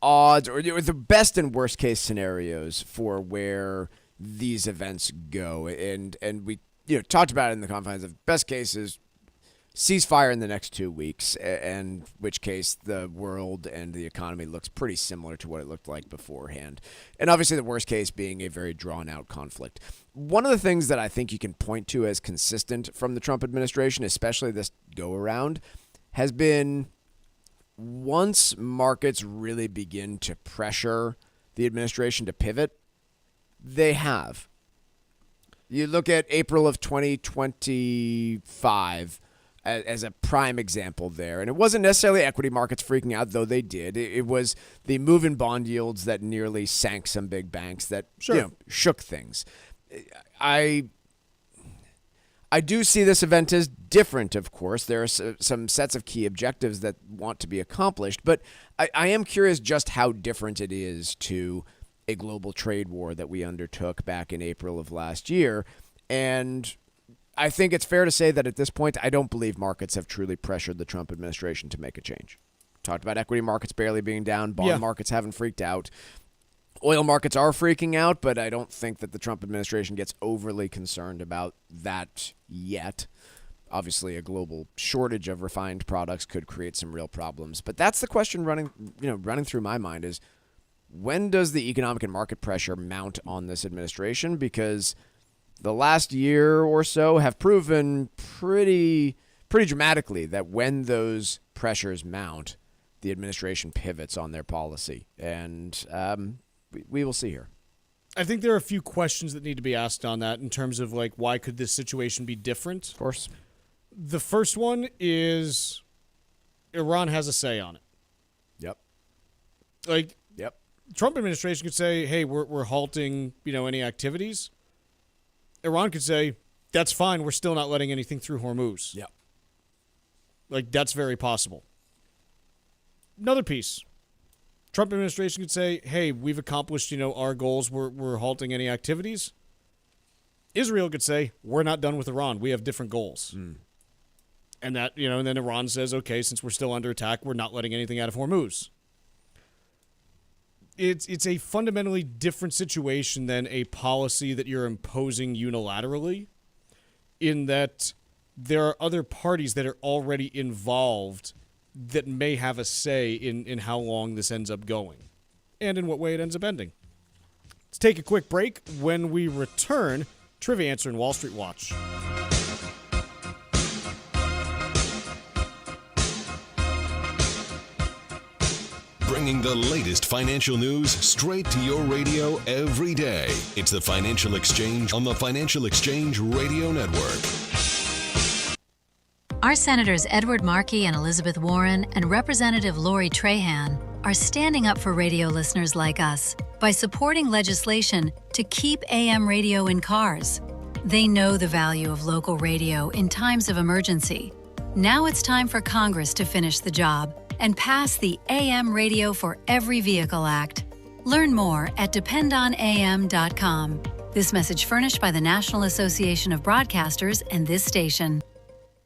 odds or the best and worst case scenarios for where these events go, and we talked about it in the confines of best cases, ceasefire in the next 2 weeks, and which case the world and the economy looks pretty similar to what it looked like beforehand, and obviously the worst case being a very drawn out conflict. One of the things that I think you can point to as consistent from the Trump administration, especially this go around, has been once markets really begin to pressure the administration to pivot, they have. You look at April of 2025 as a prime example there. And it wasn't necessarily equity markets freaking out, though they did. It was the move in bond yields that nearly sank some big banks that shook things. I do see this event as different, of course. There are some sets of key objectives that want to be accomplished, but I am curious just how different it is to a global trade war that we undertook back in April of last year. And I think it's fair to say that at this point, I don't believe markets have truly pressured the Trump administration to make a change. Talked about equity markets barely being down. Bond markets haven't freaked out. Oil markets are freaking out, but I don't think that the Trump administration gets overly concerned about that yet. Obviously, a global shortage of refined products could create some real problems. But that's the question running through my mind is, when does the economic and market pressure mount on this administration? Because the last year or so have proven pretty dramatically that when those pressures mount, the administration pivots on their policy. And we will see here.
I think there are a few questions that need to be asked on that in terms of, like, why could this situation be different?
Of course.
The first one is Iran has a say on it.
Yep.
Like,
yep.
Trump administration could say, hey, we're halting, any activities. Iran could say, that's fine, we're still not letting anything through Hormuz.
Yep.
Like, that's very possible. Another piece. Trump administration could say, hey, we've accomplished, our goals. We're halting any activities. Israel could say, we're not done with Iran. We have different goals. And that, and then Iran says, okay, since we're still under attack, we're not letting anything out of Hormuz. It's a fundamentally different situation than a policy that you're imposing unilaterally, in that there are other parties that are already involved that may have a say in how long this ends up going and in what way it ends up ending. Let's take a quick break. When we return, Trivia Answer and Wall Street Watch.
Bringing the latest financial news straight to your radio every day. It's the Financial Exchange on the Financial Exchange Radio Network.
Our Senators Edward Markey and Elizabeth Warren and Representative Lori Trahan are standing up for radio listeners like us by supporting legislation to keep AM radio in cars. They know the value of local radio in times of emergency. Now it's time for Congress to finish the job and pass the AM Radio for Every Vehicle Act. Learn more at dependonam.com. This message furnished by the National Association of Broadcasters and this station.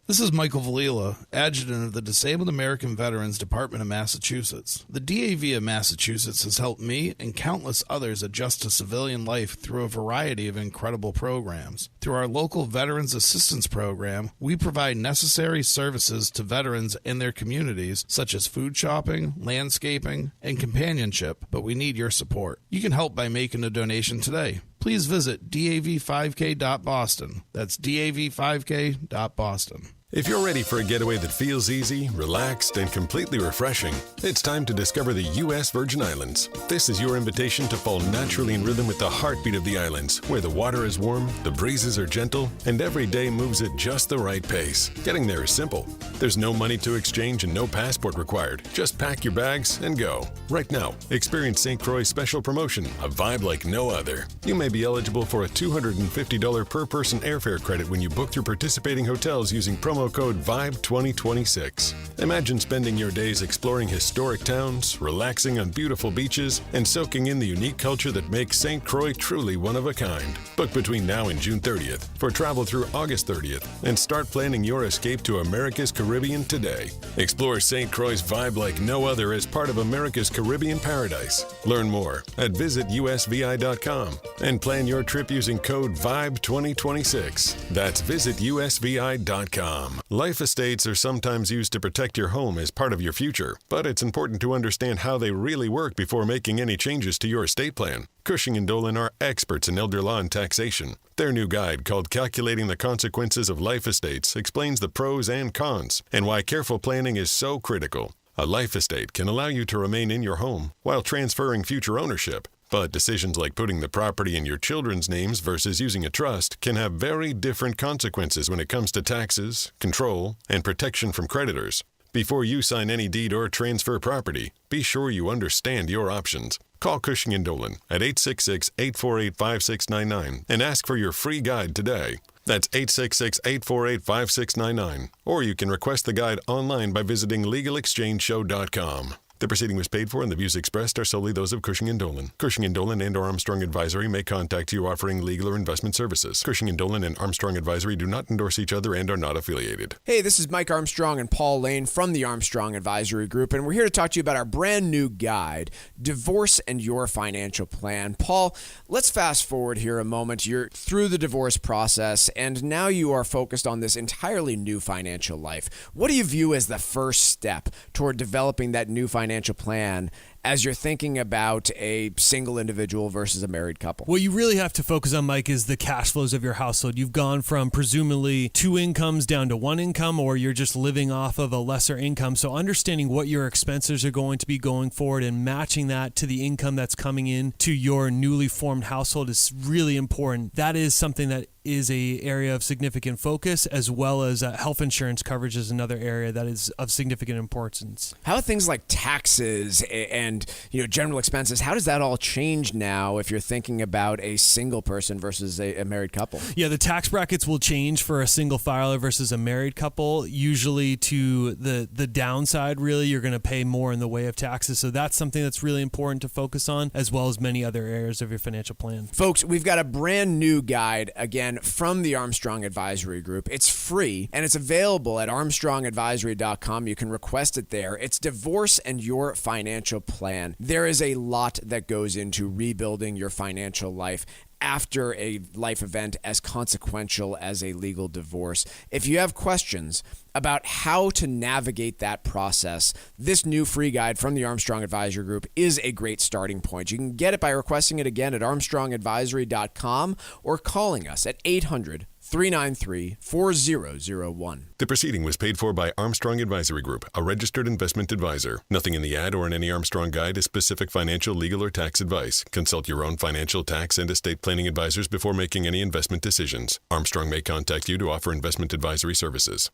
This is Michael Valila, Adjutant of the Disabled American Veterans Department of Massachusetts. The DAV of Massachusetts has helped me and countless others adjust to civilian life through a variety of incredible programs. Through our local Veterans Assistance Program, we provide necessary services to veterans and their communities, such as food shopping, landscaping, and companionship, but we need your support. You can help by making a donation today. Please visit dav5k.boston. That's dav5k.boston.
If you're ready for a getaway that feels easy, relaxed, and completely refreshing, it's time to discover the U.S. Virgin Islands. This is your invitation to fall naturally in rhythm with the heartbeat of the islands, where the water is warm, the breezes are gentle, and every day moves at just the right pace. Getting there is simple. There's no money to exchange and no passport required. Just pack your bags and go. Right now, experience St. Croix's special promotion, a vibe like no other. You may be eligible for a $250 per person airfare credit when you book through participating hotels using promo code VIBE2026. Imagine spending your days exploring historic towns, relaxing on beautiful beaches, and soaking in the unique culture that makes St. Croix truly one of a kind. Book between now and June 30th for travel through August 30th and start planning your escape to America's Caribbean today. Explore St. Croix's vibe like no other as part of America's Caribbean paradise. Learn more at visitusvi.com and plan your trip using code VIBE2026. That's visitusvi.com. Life estates are sometimes used to protect your home as part of your future, but it's important to understand how they really work before making any changes to your estate plan. Cushing & Dolan are experts in elder law and taxation. Their new guide, called Calculating the Consequences of Life Estates, explains the pros and cons and why careful planning is so critical. A life estate can allow you to remain in your home while transferring future ownership. But decisions like putting the property in your children's names versus using a trust can have very different consequences when it comes to taxes, control, and protection from creditors. Before you sign any deed or transfer property, be sure you understand your options. Call Cushing & Dolan at 866-848-5699 and ask for your free guide today. That's 866-848-5699. Or you can request the guide online by visiting LegalExchangeShow.com. The proceeding was paid for and the views expressed are solely those of Cushing & Dolan. Cushing & Dolan and or Armstrong Advisory may contact you offering legal or investment services. Cushing & Dolan and Armstrong Advisory do not endorse each other and are not affiliated.
Hey, this is Mike Armstrong and Paul Lane from the Armstrong Advisory Group, and we're here to talk to you about our brand new guide, Divorce and Your Financial Plan. Paul, let's fast forward here a moment. You're through the divorce process, and now you are focused on this entirely new financial life. What do you view as the first step toward developing that new financial plan as you're thinking about a single individual versus a married couple?
What you really have to focus on, Mike, is the cash flows of your household. You've gone from presumably 2 incomes down to 1 income, or you're just living off of a lesser income. So understanding what your expenses are going to be going forward and matching that to the income that's coming in to your newly formed household is really important. That is something that is a area of significant focus, as well as health insurance coverage is another area that is of significant importance.
How are things like taxes and general expenses, how does that all change now if you're thinking about a single person versus a married couple?
Yeah, the tax brackets will change for a single filer versus a married couple, usually to the downside. Really, you're going to pay more in the way of taxes, so that's something that's really important to focus on, as well as many other areas of your financial plan.
Folks, we've got a brand new guide, again, from the Armstrong Advisory Group. It's free, and it's available at armstrongadvisory.com. You can request it there. It's Divorce and Your Financial Plan. There is a lot that goes into rebuilding your financial life after a life event as consequential as a legal divorce. If you have questions about how to navigate that process, this new free guide from the Armstrong Advisory Group is a great starting point. You can get it by requesting it again at armstrongadvisory.com or calling us at 800-393-4001.
The proceeding was paid for by Armstrong Advisory Group, a registered investment advisor. Nothing in the ad or in any Armstrong guide is specific financial, legal, or tax advice. Consult your own financial, tax, and estate planning advisors before making any investment decisions. Armstrong may contact you to offer investment advisory services.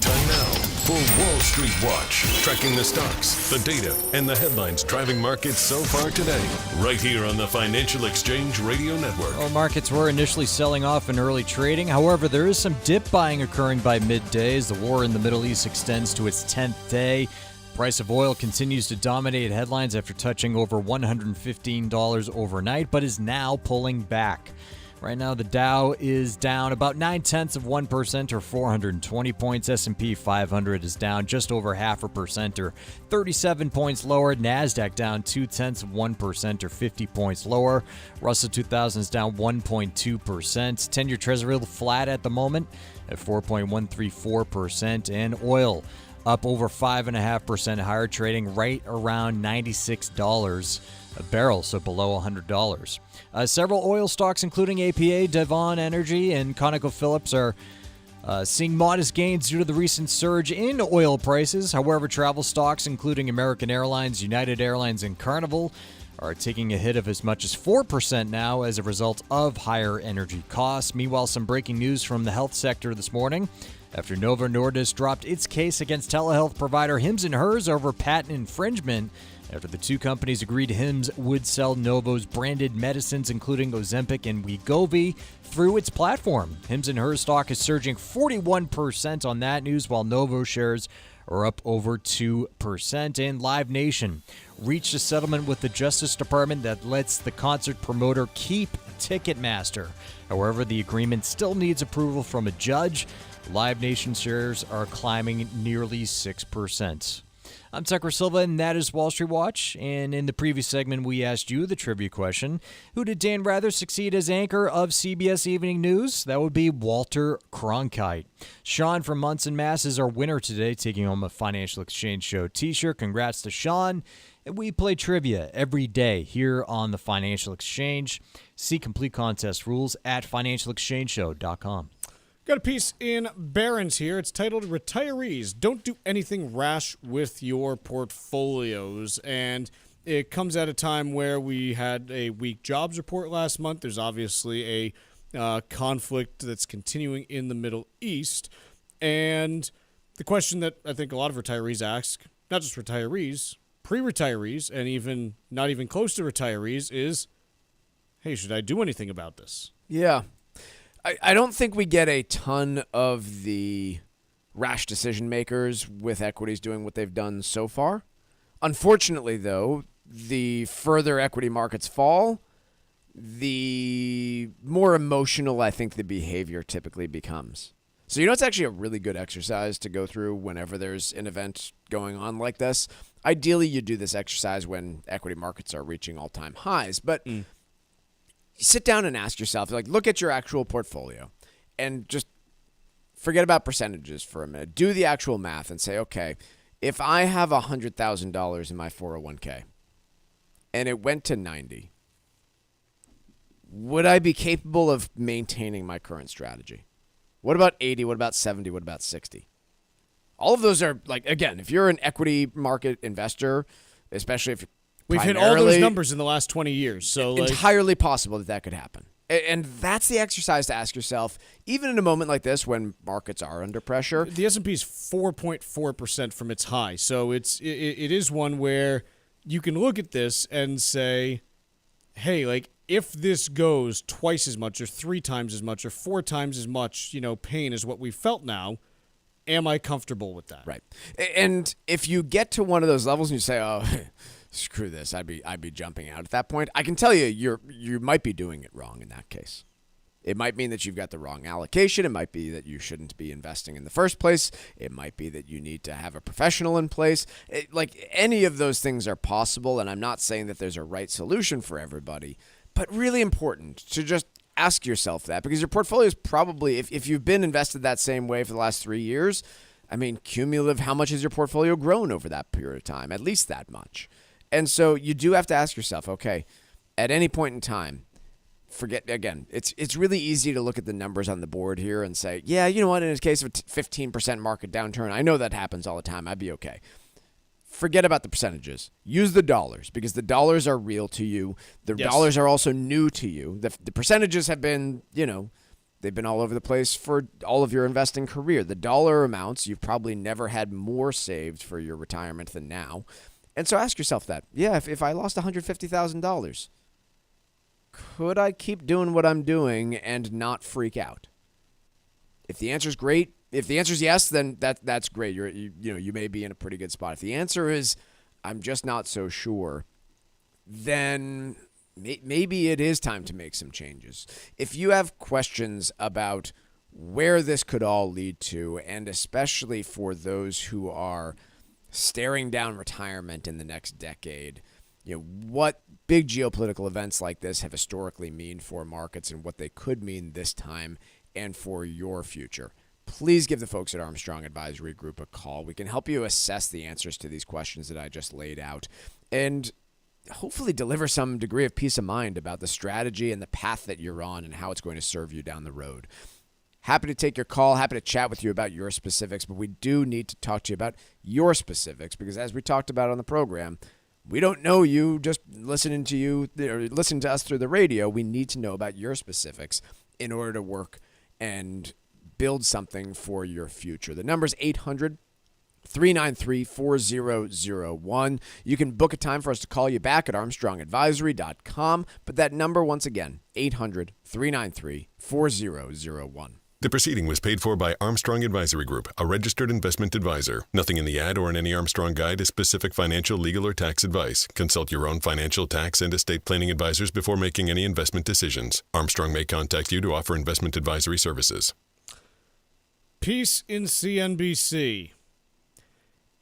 Time now for Wall Street Watch, tracking the stocks, the data, and the headlines driving markets so far today, right here on the Financial Exchange Radio Network.
Well, markets were initially selling off in early trading. However, there is some dip buying occurring by midday as the war in the Middle East extends to its 10th day. The price of oil continues to dominate headlines after touching over $115 overnight, but is now pulling back. Right now, the Dow is down about 0.9% or 420 points. S&P 500 is down just over 0.5% or 37 points lower. NASDAQ down 0.2% or 50 points lower. Russell 2000 is down 1.2%. 10-year Treasury flat at the moment at 4.134%. And oil up over 5.5% higher, trading right around $96 a barrel, so below $100. Several oil stocks, including APA, Devon Energy, and ConocoPhillips, are seeing modest gains due to the recent surge in oil prices. However, travel stocks, including American Airlines, United Airlines, and Carnival, are taking a hit of as much as 4% now as a result of higher energy costs. Meanwhile, some breaking news from the health sector this morning after Novo Nordisk dropped its case against telehealth provider Hims & Hers over patent infringement. After the two companies agreed Hims would sell Novo's branded medicines, including Ozempic and Wegovy, through its platform. Hims & Hers stock is surging 41% on that news, while Novo shares are up over 2%. And Live Nation reached a settlement with the Justice Department that lets the concert promoter keep Ticketmaster. However, the agreement still needs approval from a judge. Live Nation shares are climbing nearly 6%. I'm Tucker Silva, and that is Wall Street Watch. And in the previous segment, we asked you the trivia question. Who did Dan rather succeed as anchor of CBS Evening News? That would be Walter Cronkite. Sean from Munson, Mass. is our winner today, taking home a Financial Exchange Show t-shirt. Congrats to Sean. And we play trivia every day here on the Financial Exchange. See complete contest rules at financialexchangeshow.com.
Got a piece in Barron's here. It's titled Retirees Don't Do Anything Rash with Your Portfolios. And it comes at a time where we had a weak jobs report last month. There's obviously a conflict that's continuing in the Middle East. And the question that I think a lot of retirees ask, not just retirees, pre-retirees, and even not even close to retirees, is, hey, should I do anything about this?
Yeah. I don't think we get a ton of the rash decision makers with equities doing what they've done so far. Unfortunately, though, the further equity markets fall, the more emotional I think the behavior typically becomes. So, it's actually a really good exercise to go through whenever there's an event going on like this. Ideally, you do this exercise when equity markets are reaching all-time highs, but sit down and ask yourself, look at your actual portfolio and just forget about percentages for a minute. Do the actual math and say, okay, if I have $100,000 in my 401k and it went to 90, would I be capable of maintaining my current strategy? What about 80? What about 70? What about 60? All of those are, like, again, if you're an equity market investor, especially if
we've hit all those numbers in the last 20 years. So
entirely possible that could happen. And that's the exercise to ask yourself, even in a moment like this when markets are under pressure.
The S&P is 4.4% from its high. So it is one where you can look at this and say, hey, like, if this goes twice as much or 3 times as much or 4 times as much, pain as what we felt now, am I comfortable with that?
Right. And if you get to one of those levels and you say, oh, screw this, I'd be jumping out at that point, I can tell you might be doing it wrong in that case. It might mean that you've got the wrong allocation. It might be that you shouldn't be investing in the first place. It might be that you need to have a professional in place. Any of those things are possible, and I'm not saying that there's a right solution for everybody, but really important to just ask yourself that, because your portfolio is probably, if you've been invested that same way for the last 3 years, I mean, cumulative, how much has your portfolio grown over that period of time? At least that much. And so you do have to ask yourself, okay, at any point in time, it's really easy to look at the numbers on the board here and say, yeah, you know what, in the case of a 15% market downturn, I know that happens all the time, I'd be okay. Forget about the percentages. Use the dollars, because the dollars are real to you. The dollars are also new to you. The percentages have been, they've been all over the place for all of your investing career. The dollar amounts, you've probably never had more saved for your retirement than now. And so ask yourself that. Yeah, if I lost $150,000, could I keep doing what I'm doing and not freak out? If the answer is great, if the answer is yes, then that's great. You may be in a pretty good spot. If the answer is I'm just not so sure, then maybe it is time to make some changes. If you have questions about where this could all lead to, and especially for those who are staring down retirement in the next decade, what big geopolitical events like this have historically mean for markets and what they could mean this time and for your future, please give the folks at Armstrong Advisory Group a call. We can help you assess the answers to these questions that I just laid out and hopefully deliver some degree of peace of mind about the strategy and the path that you're on and how it's going to serve you down the road. Happy to take your call, happy to chat with you about your specifics, but we do need to talk to you about your specifics, because as we talked about on the program, we don't know you just listening to you or listening to us through the radio. We need to know about your specifics in order to work and build something for your future. The number is 800-393-4001. You can book a time for us to call you back at armstrongadvisory.com. But that number, once again, 800-393-4001.
The proceeding was paid for by Armstrong Advisory Group, a registered investment advisor. Nothing in the ad or in any Armstrong guide is specific financial, legal, or tax advice. Consult your own financial, tax, and estate planning advisors before making any investment decisions. Armstrong may contact you to offer investment advisory services.
Peace in CNBC.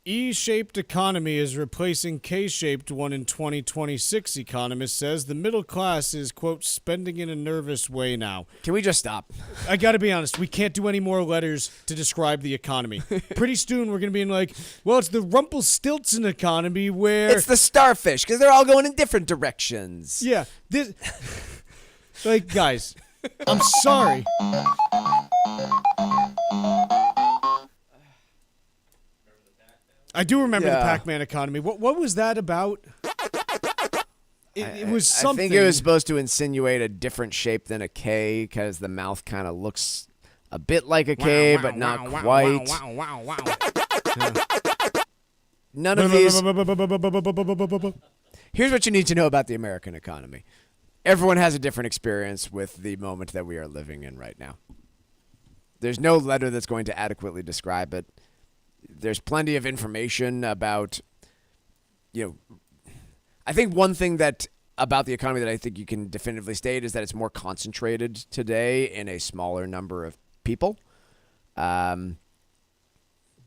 E-shaped economy is replacing K-shaped one in 2026, economist says. The middle class is, quote, spending in a nervous way now.
Can we just stop?
I got to be honest. We can't do any more letters to describe the economy. Pretty soon we're going to be in like, well, it's the Rumpelstiltskin economy where...
It's the starfish, because they're all going in different directions.
Yeah. Like, guys, I'm sorry. I do remember the Pac-Man economy. What was that about? It was something.
I think it was supposed to insinuate a different shape than a K, because the mouth kind of looks a bit like a K, but not quite. None of these. Here's what you need to know about the American economy. Everyone has a different experience with the moment that we are living in right now. There's no letter that's going to adequately describe it. There's plenty of information about, I think one thing about the economy that I think you can definitively state is that it's more concentrated today in a smaller number of people. But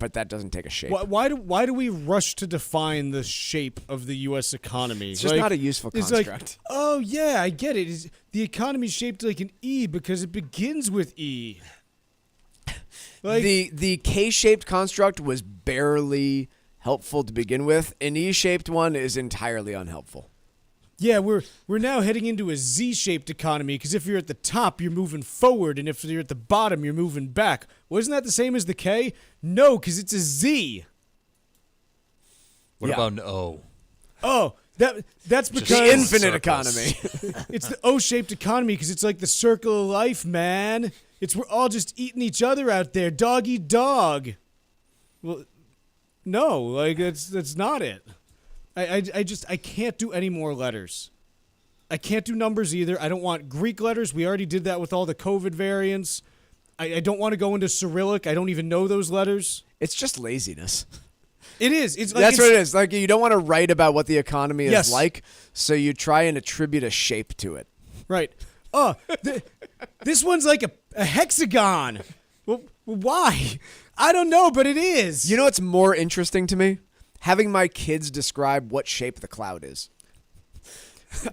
that doesn't take a shape.
Why do we rush to define the shape of the U.S. economy?
It's just not a useful construct.
Like, oh, yeah, I get it. The economy's shaped like an E because it begins with E.
Like, the K-shaped construct was barely helpful to begin with. An E-shaped one is entirely unhelpful.
Yeah, we're now heading into a Z-shaped economy because if you're at the top, you're moving forward, and if you're at the bottom, you're moving back. Wasn't that the same as the K? No, because it's a Z.
What about an O?
Oh, that's because
the infinite economy.
It's the O-shaped economy because it's like the circle of life, man. We're all just eating each other out there, dog eat dog. Well, no, like that's not it. I can't do any more letters. I can't do numbers either. I don't want Greek letters. We already did that with all the COVID variants. I don't want to go into Cyrillic. I don't even know those letters.
It's just laziness.
It is.
That's what it is. Like, you don't want to write about what the economy is like, so you try and attribute a shape to it.
Right. Oh, this one's like a hexagon. Well, why? I don't know, but it is.
You know what's more interesting to me? Having my kids describe what shape the cloud is.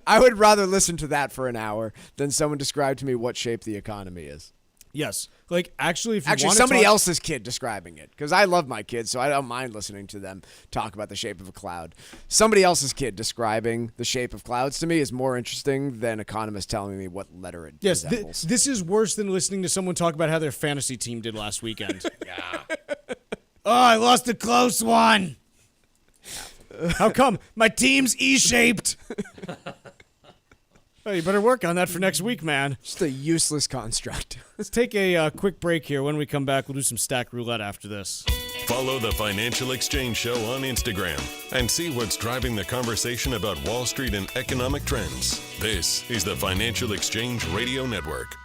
I would rather listen to that for an hour than someone describe to me what shape the economy is.
Yes. Like, actually, if you want
somebody else's kid describing it, because I love my kids, so I don't mind listening to them talk about the shape of a cloud. Somebody else's kid describing the shape of clouds to me is more interesting than economists telling me what letter it resembles.
This is worse than listening to someone talk about how their fantasy team did last weekend.
Yeah.
Oh, I lost a close one. How come? My team's E-shaped. Oh, you better work on that for next week, man.
Just a useless construct.
Let's take a quick break here. When we come back, we'll do some stack roulette after this.
Follow the Financial Exchange Show on Instagram and see what's driving the conversation about Wall Street and economic trends. This is the Financial Exchange Radio Network.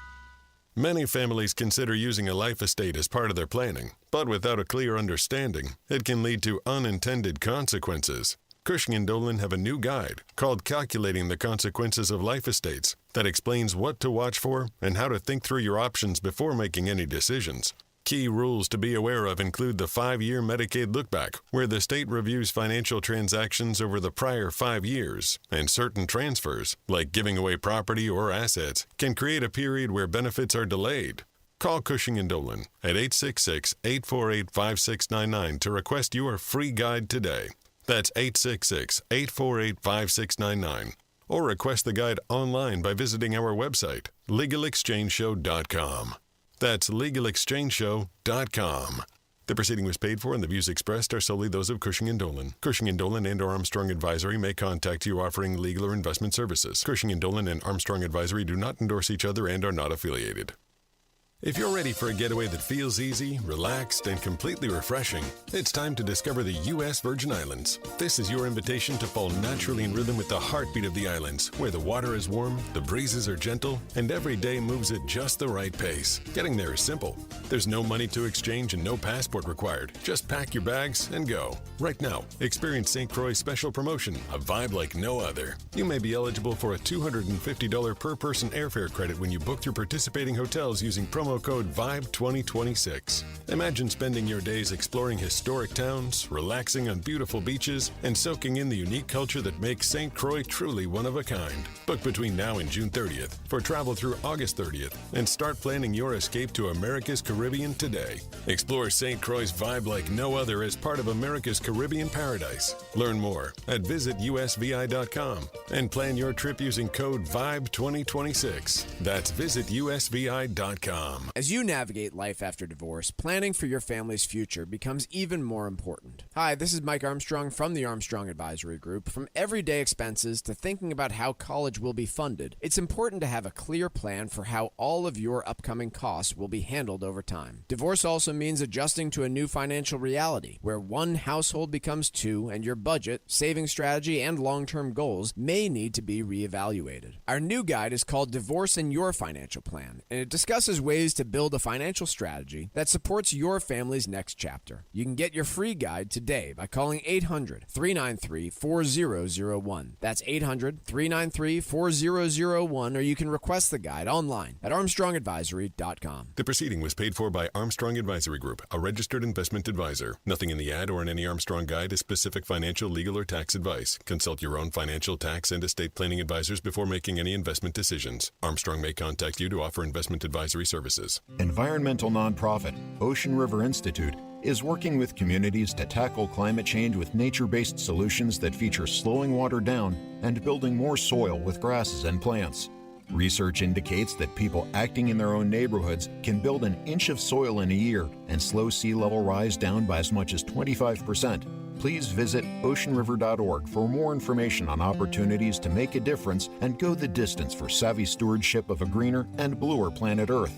Many families consider using a life estate as part of their planning, but without a clear understanding, it can lead to unintended consequences. Cushing & Dolan have a new guide called Calculating the Consequences of Life Estates that explains what to watch for and how to think through your options before making any decisions. Key rules to be aware of include the 5-year Medicaid lookback, where the state reviews financial transactions over the prior 5 years, and certain transfers, like giving away property or assets, can create a period where benefits are delayed. Call Cushing & Dolan at 866-848-5699 to request your free guide today. That's 866-848-5699. Or request the guide online by visiting our website, legalexchangeshow.com. That's legalexchangeshow.com. The proceeding was paid for and the views expressed are solely those of Cushing & Dolan. Cushing & Dolan and or Armstrong Advisory may contact you offering legal or investment services. Cushing & Dolan and Armstrong Advisory do not endorse each other and are not affiliated. If you're ready for a getaway that feels easy, relaxed, and completely refreshing, it's time to discover the U.S. Virgin Islands. This is your invitation to fall naturally in rhythm with the heartbeat of the islands, where the water is warm, the breezes are gentle, and every day moves at just the right pace. Getting there is simple. There's no money to exchange and no passport required. Just pack your bags and go. Right now, experience St. Croix's special promotion, a vibe like no other. You may be eligible for a $250 per person airfare credit when you book through participating hotels using promo code VIBE2026. Imagine spending your days exploring historic towns, relaxing on beautiful beaches, and soaking in the unique culture that makes St. Croix truly one of a kind. Book between now and June 30th for travel through August 30th and start planning your escape to America's Caribbean today. Explore St. Croix's vibe like no other as part of America's Caribbean paradise. Learn more at visitusvi.com and plan your trip using code VIBE2026. That's visitusvi.com.
As you navigate life after divorce, planning for your family's future becomes even more important. Hi, this is Mike Armstrong from the Armstrong Advisory Group. From everyday expenses to thinking about how college will be funded, it's important to have a clear plan for how all of your upcoming costs will be handled over time. Divorce also means adjusting to a new financial reality, where one household becomes two and your budget, saving strategy, and long-term goals may need to be reevaluated. Our new guide is called Divorce and Your Financial Plan, and it discusses ways to build a financial strategy that supports your family's next chapter. You can get your free guide today by calling 800-393-4001. That's 800-393-4001, or you can request the guide online at armstrongadvisory.com.
The proceeding was paid for by Armstrong Advisory Group, a registered investment advisor. Nothing in the ad or in any Armstrong guide is specific financial, legal, or tax advice. Consult your own financial, tax, and estate planning advisors before making any investment decisions. Armstrong may contact you to offer investment advisory services. consequences.
Environmental nonprofit Ocean River Institute is working with communities to tackle climate change with nature-based solutions that feature slowing water down and building more soil with grasses and plants. Research indicates that people acting in their own neighborhoods can build an inch of soil in a year and slow sea level rise down by as much as 25%. Please visit oceanriver.org for more information on opportunities to make a difference and go the distance for savvy stewardship of a greener and bluer planet Earth.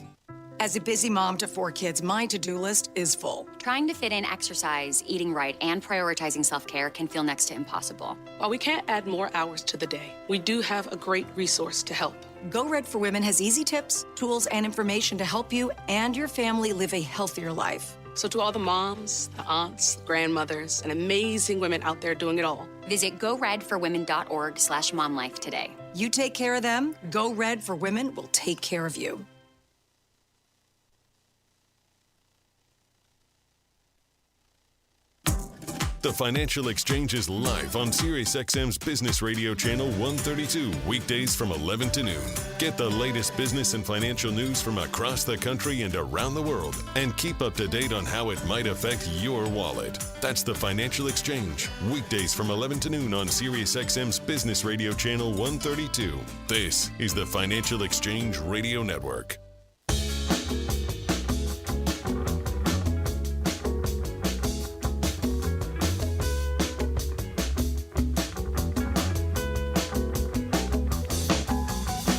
As a busy mom to 4 kids, my to-do list is full.
Trying to fit in exercise, eating right, and prioritizing self-care can feel next to impossible.
While we can't add more hours to the day, we do have a great resource to help.
Go Red for Women has easy tips, tools, and information to help you and your family live a healthier life.
So to all the moms, the aunts, grandmothers, and amazing women out there doing it all,
visit goredforwomen.org/momlife today.
You take care of them, Go Red for Women will take care of you.
The Financial Exchange is live on SiriusXM's Business Radio Channel 132, weekdays from 11 to noon. Get the latest business and financial news from across the country and around the world, and keep up to date on how it might affect your wallet. That's the Financial Exchange, weekdays from 11 to noon on SiriusXM's Business Radio Channel 132. This is the Financial Exchange Radio Network.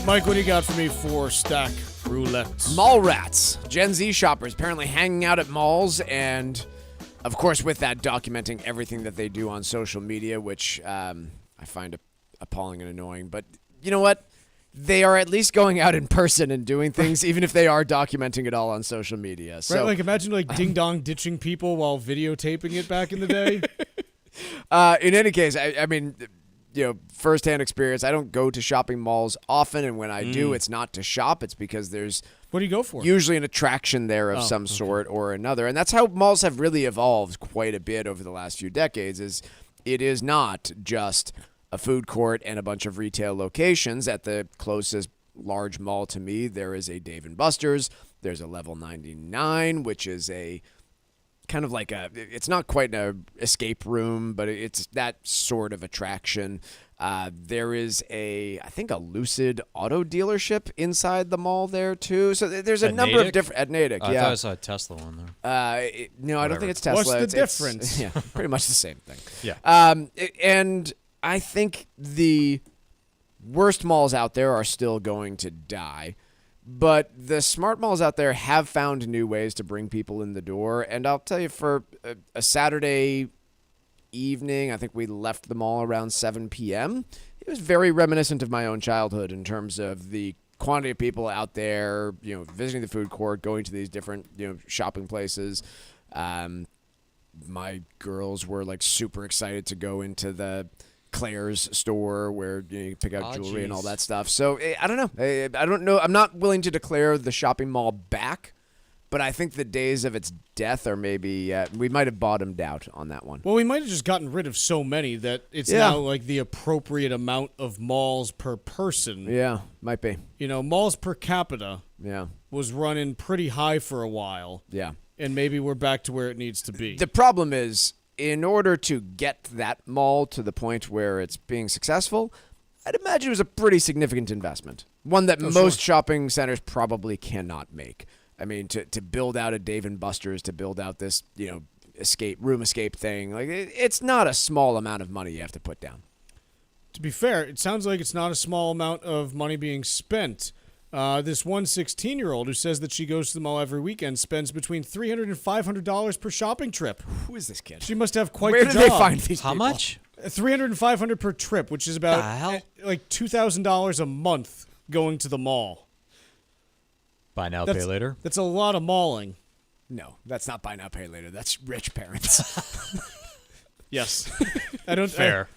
Mike, what do you got for me for Stack Roulette?
Mall rats. Gen Z shoppers apparently hanging out at malls and, of course, with that, documenting everything that they do on social media, which I find appalling and annoying. But you know what? They are at least going out in person and doing things, even if they are documenting it all on social media. So,
right, like imagine like Ding Dong ditching people while videotaping it back in the day.
In any case, I mean, firsthand experience. I don't go to shopping malls often, and when I do, it's not to shop. It's because there's
what do you go for?
Usually an attraction there of some sort or another, and that's how malls have really evolved quite a bit over the last few decades. Is it is not just a food court and a bunch of retail locations. At the closest large mall to me, there is a Dave & Buster's. There's a Level 99, which is a kind of like it's not quite an escape room, but it's that sort of attraction. There is I think a Lucid auto dealership inside the mall there too. So there's a number of different at Natick.
I thought I saw a Tesla one there.
No, I don't think it's Tesla.
What's the difference?
Yeah, pretty much the same thing.
Yeah.
And I think the worst malls out there are still going to die. But the smart malls out there have found new ways to bring people in the door. And I'll tell you, for a Saturday evening, I think we left the mall around 7 p.m. It was very reminiscent of my own childhood in terms of the quantity of people out there, visiting the food court, going to these different, shopping places. My girls were like super excited to go into the Claire's store where you pick out jewelry and all that stuff. So I don't know. I don't know. I'm not willing to declare the shopping mall back, but I think the days of its death are maybe we might have bottomed out on that one.
Well, we might have just gotten rid of so many that it's now like the appropriate amount of malls per person.
Yeah, might be.
Malls per capita
was
running pretty high for a while.
Yeah.
And maybe we're back to where it needs to be.
The problem is, in order to get that mall to the point where it's being successful, I'd imagine it was a pretty significant investment. One that most shopping centers probably cannot make. I mean, to build out a Dave & Buster's, to build out this, room escape thing, like it's not a small amount of money you have to put down.
To be fair, it sounds like it's not a small amount of money being spent. This one 16-year-old who says that she goes to the mall every weekend spends between $300 and $500 per shopping trip.
Who is this kid?
She must have quite
Where
the
do
job.
they find these
How
people?
much?
$300 and $500 per trip, which is about like $2,000 a month going to the mall.
Buy now, pay later?
That's a lot of malling.
No, that's not buy now, pay later. That's rich parents.
Yes. I don't.
Fair.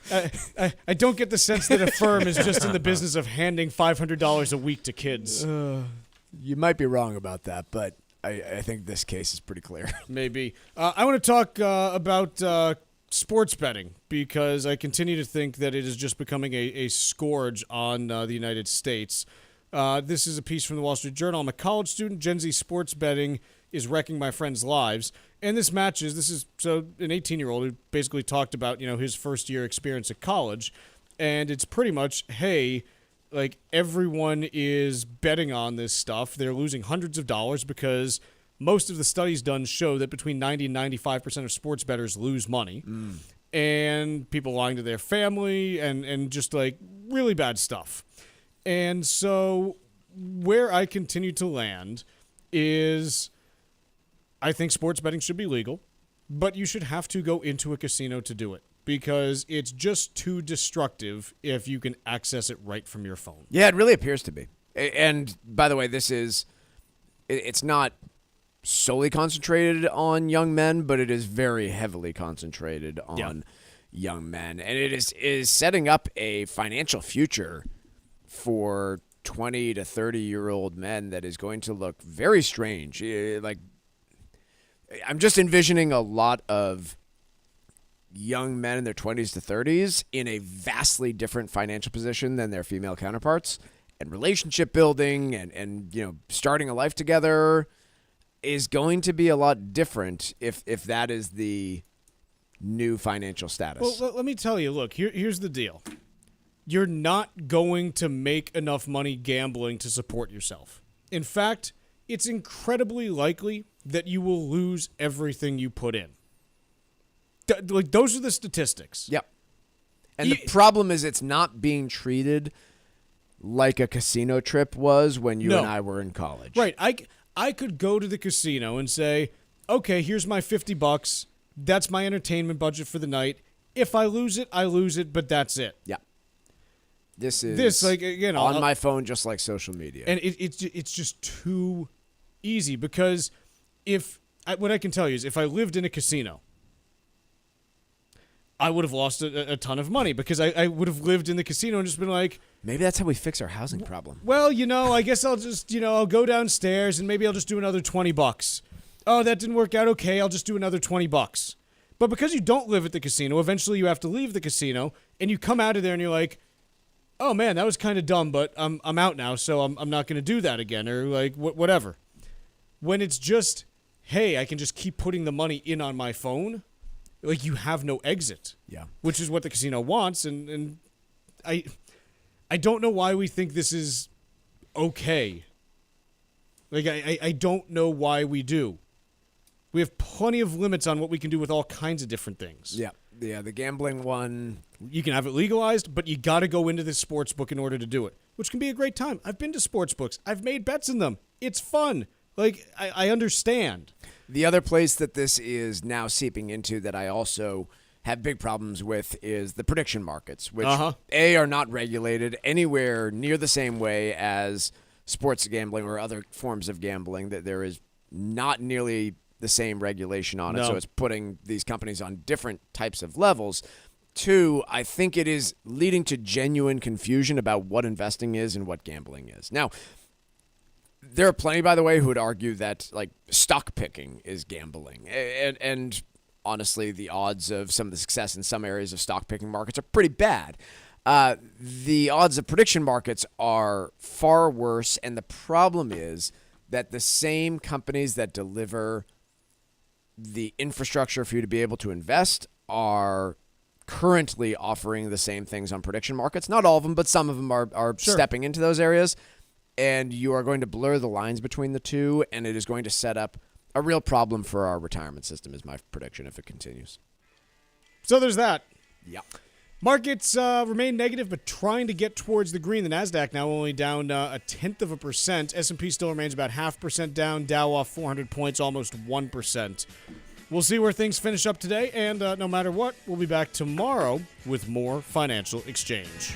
I don't get the sense that a firm is just in the business of handing $500 a week to kids.
You might be wrong about that, but I think this case is pretty clear.
Maybe. I want to talk about sports betting because I continue to think that it is just becoming a scourge on the United States. This is a piece from the Wall Street Journal. I'm a college student. Gen Z sports betting is wrecking my friends' lives. And this is an 18-year-old who basically talked about, his first year experience at college. And it's pretty much, hey, like everyone is betting on this stuff. They're losing hundreds of dollars because most of the studies done show that between 90 and 95% of sports bettors lose money. And people lying to their family and just like really bad stuff. And so where I continue to land is I think sports betting should be legal, but you should have to go into a casino to do it because it's just too destructive if you can access it right from your phone.
Yeah, it really appears to be. And by the way, it's not solely concentrated on young men, but it is very heavily concentrated on young men. And it is setting up a financial future for 20 to 30-year-old men that is going to look very strange. Like, I'm just envisioning a lot of young men in their 20s to 30s in a vastly different financial position than their female counterparts. And relationship building and starting a life together is going to be a lot different if that is the new financial status.
Well, let me tell you, look, here's the deal. You're not going to make enough money gambling to support yourself. In fact, it's incredibly likely that you will lose everything you put in. Like those are the statistics.
Yep. And the problem is it's not being treated like a casino trip was when you and I were in college.
Right. I could go to the casino and say, okay, here's my $50. That's my entertainment budget for the night. If I lose it, but that's it.
Yeah. This is on my phone, just like social media.
And it's just too easy because what I can tell you is if I lived in a casino, I would have lost a ton of money because I would have lived in the casino and just been like...
Maybe that's how we fix our housing problem.
Well, I guess I'll just, I'll go downstairs and maybe I'll just do another $20. Oh, that didn't work out. Okay, I'll just do another $20. But because you don't live at the casino, eventually you have to leave the casino and you come out of there and you're like, oh man, that was kind of dumb, but I'm out now, so I'm not going to do that again or like whatever. When it's just, hey, I can just keep putting the money in on my phone... Like, you have no exit.
Yeah.
Which is what the casino wants, and I don't know why we think this is okay. Like, I don't know why we do. We have plenty of limits on what we can do with all kinds of different things.
Yeah. Yeah, the gambling one...
You can have it legalized, but you got to go into this sports book in order to do it, which can be a great time. I've been to sports books. I've made bets in them. It's fun. Like, I understand.
The other place that this is now seeping into that I also have big problems with is the prediction markets, which, A, are not regulated anywhere near the same way as sports gambling or other forms of gambling, that there is not nearly the same regulation on it. So it's putting these companies on different types of levels. Two, I think it is leading to genuine confusion about what investing is and what gambling is. Now, there are plenty, by the way, who would argue that like stock picking is gambling. And honestly, the odds of some of the success in some areas of stock picking markets are pretty bad. The odds of prediction markets are far worse. And the problem is that the same companies that deliver the infrastructure for you to be able to invest are currently offering the same things on prediction markets. Not all of them, but some of them are stepping into those areas. And you are going to blur the lines between the two, and it is going to set up a real problem for our retirement system, is my prediction, if it continues.
So there's that.
Yeah.
Markets remain negative, but trying to get towards the green. The NASDAQ now only down 0.1%. S&P still remains about 0.5% down. Dow off 400 points, almost 1%. We'll see where things finish up today, and no matter what, we'll be back tomorrow with more Financial Exchange.